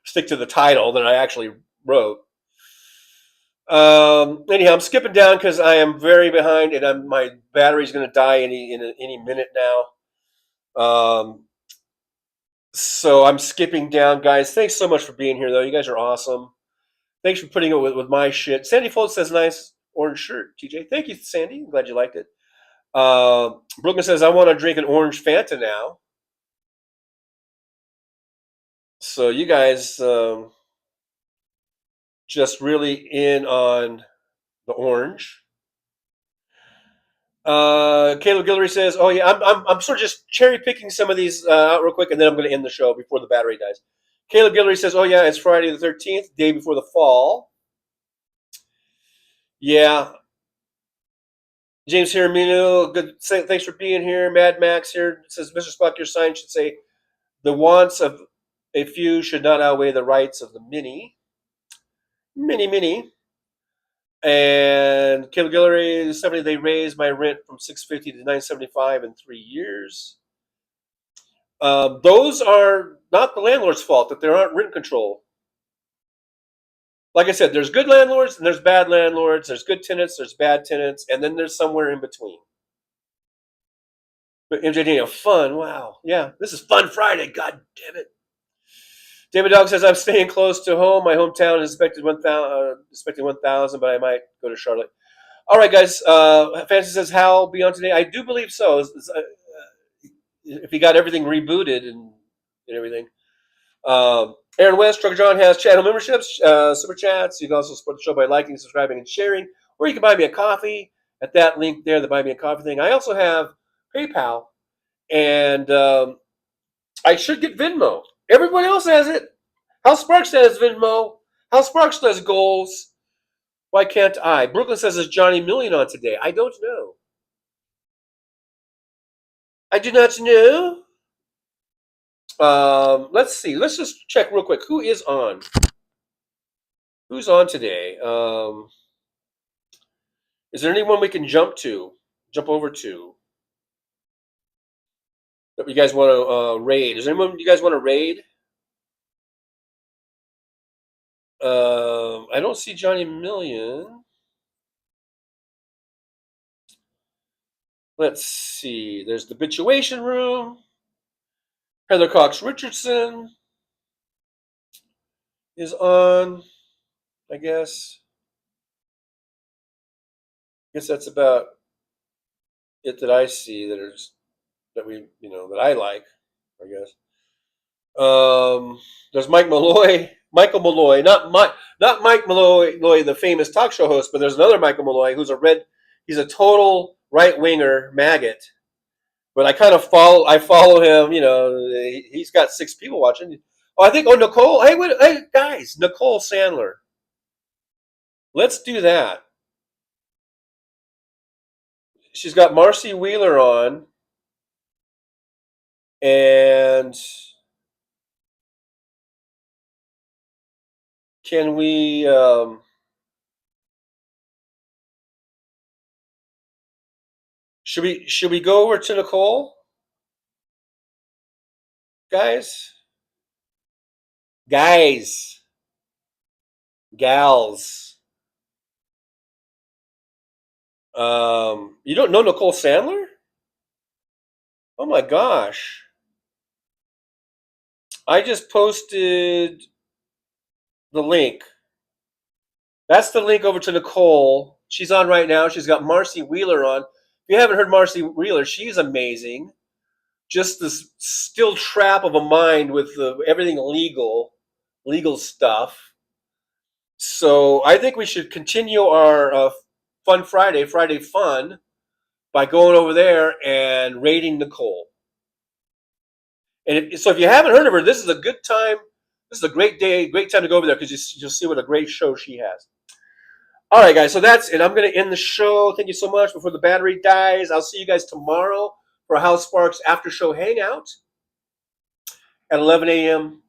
stick to the title that I actually wrote. Anyhow, I'm skipping down because I am very behind, and my battery's going to die any minute now. So I'm skipping down, guys. Thanks so much for being here, though. You guys are awesome. Thanks for putting it with my shit. Sandy Foltz says nice orange shirt, TJ. Thank you, Sandy. I'm glad you liked it. Brooklyn says I want to drink an orange Fanta now. So you guys just really in on the orange. Caleb Guillory says, "Oh yeah, I'm sort of just cherry picking some of these out real quick, and then I'm going to end the show before the battery dies." Caleb Guillory says, "Oh yeah, it's Friday the 13th, day before the fall." Yeah. James Hiramino, good. Thanks for being here. Mad Max here says, "Mr. Spock, your sign should say the wants of a few should not outweigh the rights of the many." Many. And Caleb Guillory, 70, they raised my rent from $650 to $975 in 3 years. Those are not the landlord's fault that there aren't rent control. Like I said, there's good landlords and there's bad landlords. There's good tenants, there's bad tenants, and then there's somewhere in between. But MJ Daniel, fun. Wow. Yeah, this is Fun Friday. God damn it. David Dog says, I'm staying close to home. My hometown is expecting 1,000, but I might go to Charlotte. All right, guys. Fancy says, Hal be on today? I do believe so. If he got everything rebooted and everything. Aaron West, Ttucker John has channel memberships, super chats. You can also support the show by liking, subscribing, and sharing. Or you can buy me a coffee at that link there, the Buy Me a Coffee thing. I also have PayPal, and I should get Venmo. Everybody else has it. Hal Sparks has Venmo. Hal Sparks does goals. Why can't I? Brooklyn says, is Johnny Million on today? I don't know. I do not know. Let's see. Let's just check real quick. Who is on? Who's on today? Is there anyone we can jump over to that you guys want to raid? Is there anyone you guys want to raid? I don't see Johnny Million. Let's see. There's the Habituation Room. Heather Cox Richardson is on, I guess. I guess that's about it that I see that I like, I guess. There's Michael Malloy, not Mike Malloy, the famous talk show host, but there's another Michael Malloy who's he's a total right winger maggot. But I follow him. He's got 6 people watching. Nicole. Hey, guys, Nicole Sandler. Let's do that. She's got Marcy Wheeler on, and can we? Should we go over to Nicole, guys? Guys, gals. You don't know Nicole Sandler? Oh my gosh! I just posted the link. That's the link over to Nicole. She's on right now. She's got Marcy Wheeler on. If you haven't heard Marcy Wheeler, she's amazing. Just this still trap of a mind with everything legal stuff. So I think we should continue our Fun Friday fun, by going over there and rating Nicole. And so if you haven't heard of her, this is a good time. This is a great time to go over there because you'll see what a great show she has. All right, guys. So that's it. I'm going to end the show. Thank you so much. Before the battery dies, I'll see you guys tomorrow for a Hal Sparks after show hangout at 11 a.m.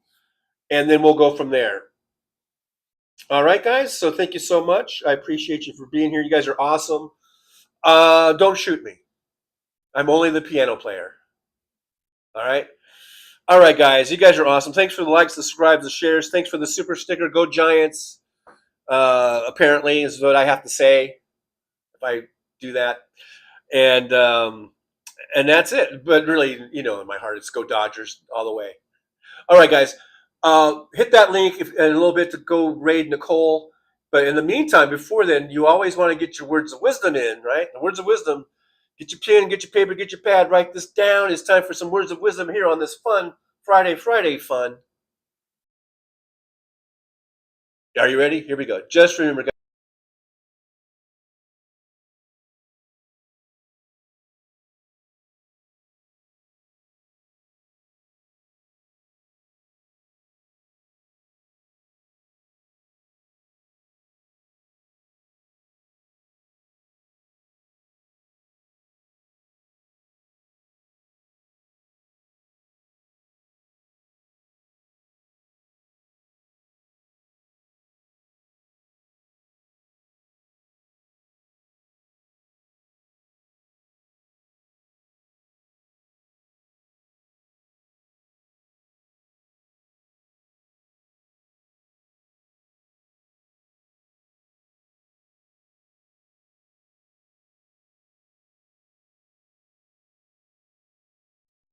And then we'll go from there. All right, guys. So thank you so much. I appreciate you for being here. You guys are awesome. Don't shoot me. I'm only the piano player. All right. All right, guys. You guys are awesome. Thanks for the likes, the subscribes, the shares. Thanks for the super sticker. Go Giants. Apparently is what I have to say if I do that. And that's it. But really, in my heart, it's go Dodgers all the way. All right, guys. Hit that link in a little bit to go raid Nicole. But in the meantime, before then, you always want to get your words of wisdom in, right? The words of wisdom. Get your pen, get your paper, get your pad. Write this down. It's time for some words of wisdom here on this fun Friday fun. Are you ready? Here we go. Just remember, guys.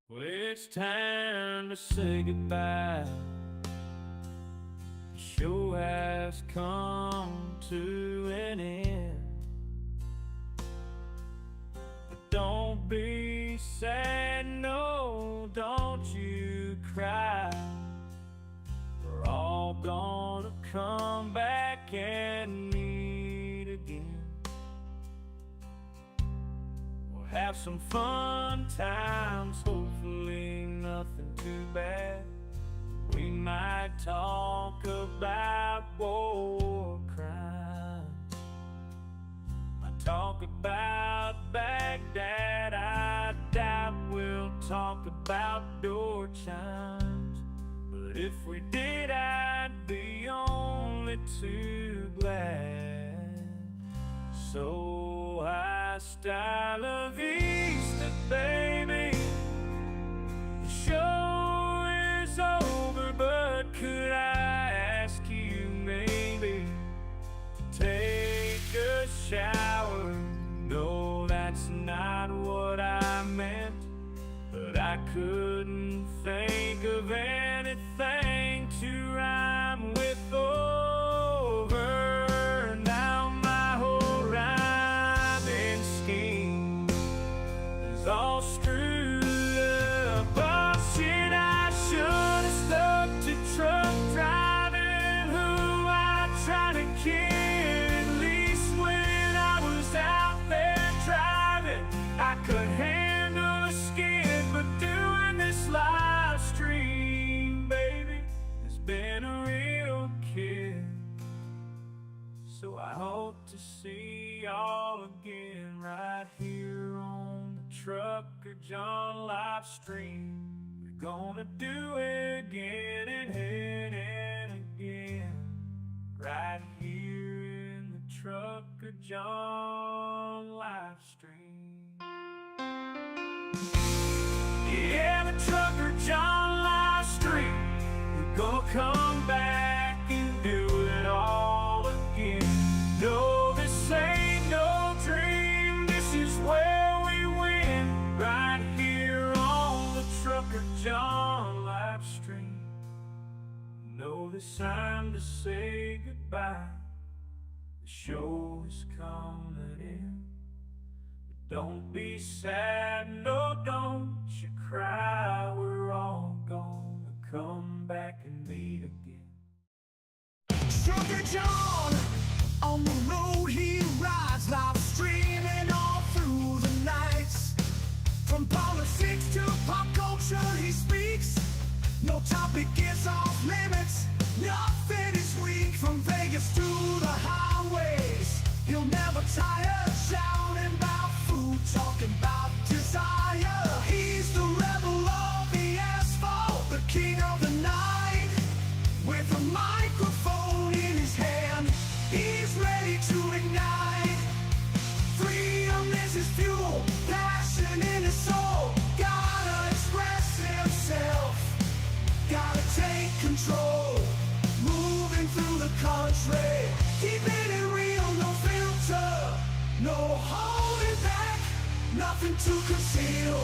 Well, it's time to say goodbye. The show has come to an end. But don't be sad, no, don't you cry. We're all gonna come back and meet again. We'll have some fun times, hopefully nothing too bad. We might talk about war crimes, might talk about Baghdad. I doubt we'll talk about door chimes, but if we did, I'd be only too glad. So hasta la vista, baby. The show is over, but could I ask you maybe to take a shower? No, that's not what I meant, but I couldn't think of anything to rhyme with over. Now my whole rhyming scheme is all screwed up. Oh shit, I should have stuck to truck driving, who I tried to kid. At least when I was out there driving, I could handle a skid. But doing this live stream, baby, has been a real kick. So I hope to see y'all again right here on the Ttucker John Livestream. We're gonna do it again and again, right here in the Ttucker John Livestream. Yeah, the Ttucker John Livestream. We're gonna come back and do it all again. No, this ain't no dream, this is where we win, right here on the Ttucker John Livestream. No, this time to say goodbye. The show is coming in. But don't be sad, no, don't you cry. We're all gonna come back and meet again. Ttucker John, on the road he rides, live streaming all through the nights. From politics to pop culture he speaks. No topic is off limits, nothing is weak. From Vegas to the highways, he'll never tire. Shouting about food, talking about desire. He's the rebel of the asphalt, the king of the night. With a microphone in his hand, he's ready to ignite. Freedom is his fuel, passion in his soul. Gotta express himself, gotta take control. Moving through the country, keeping it real, no filter, no holding back, nothing to conceal.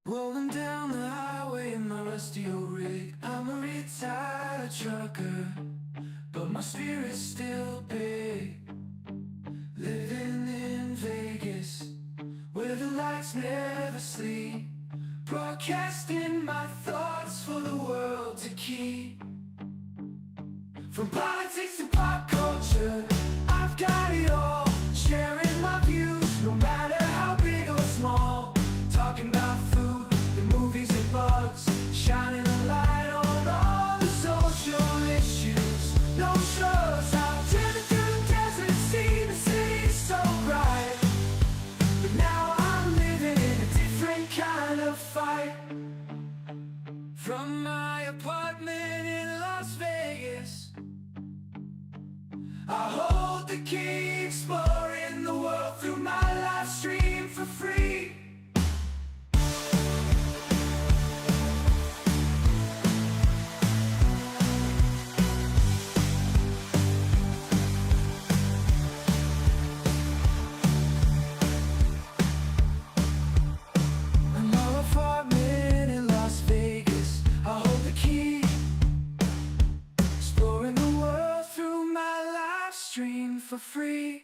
Rolling down the highway in my rusty old rig. I'm a retired trucker, but my spirit's still big. Living in Vegas, where the lights never sleep. Broadcasting my thoughts for the world to keep. the key, exploring the world through my live stream for free. In my apartment in Las Vegas, I hold the key, exploring the world through my live stream for free.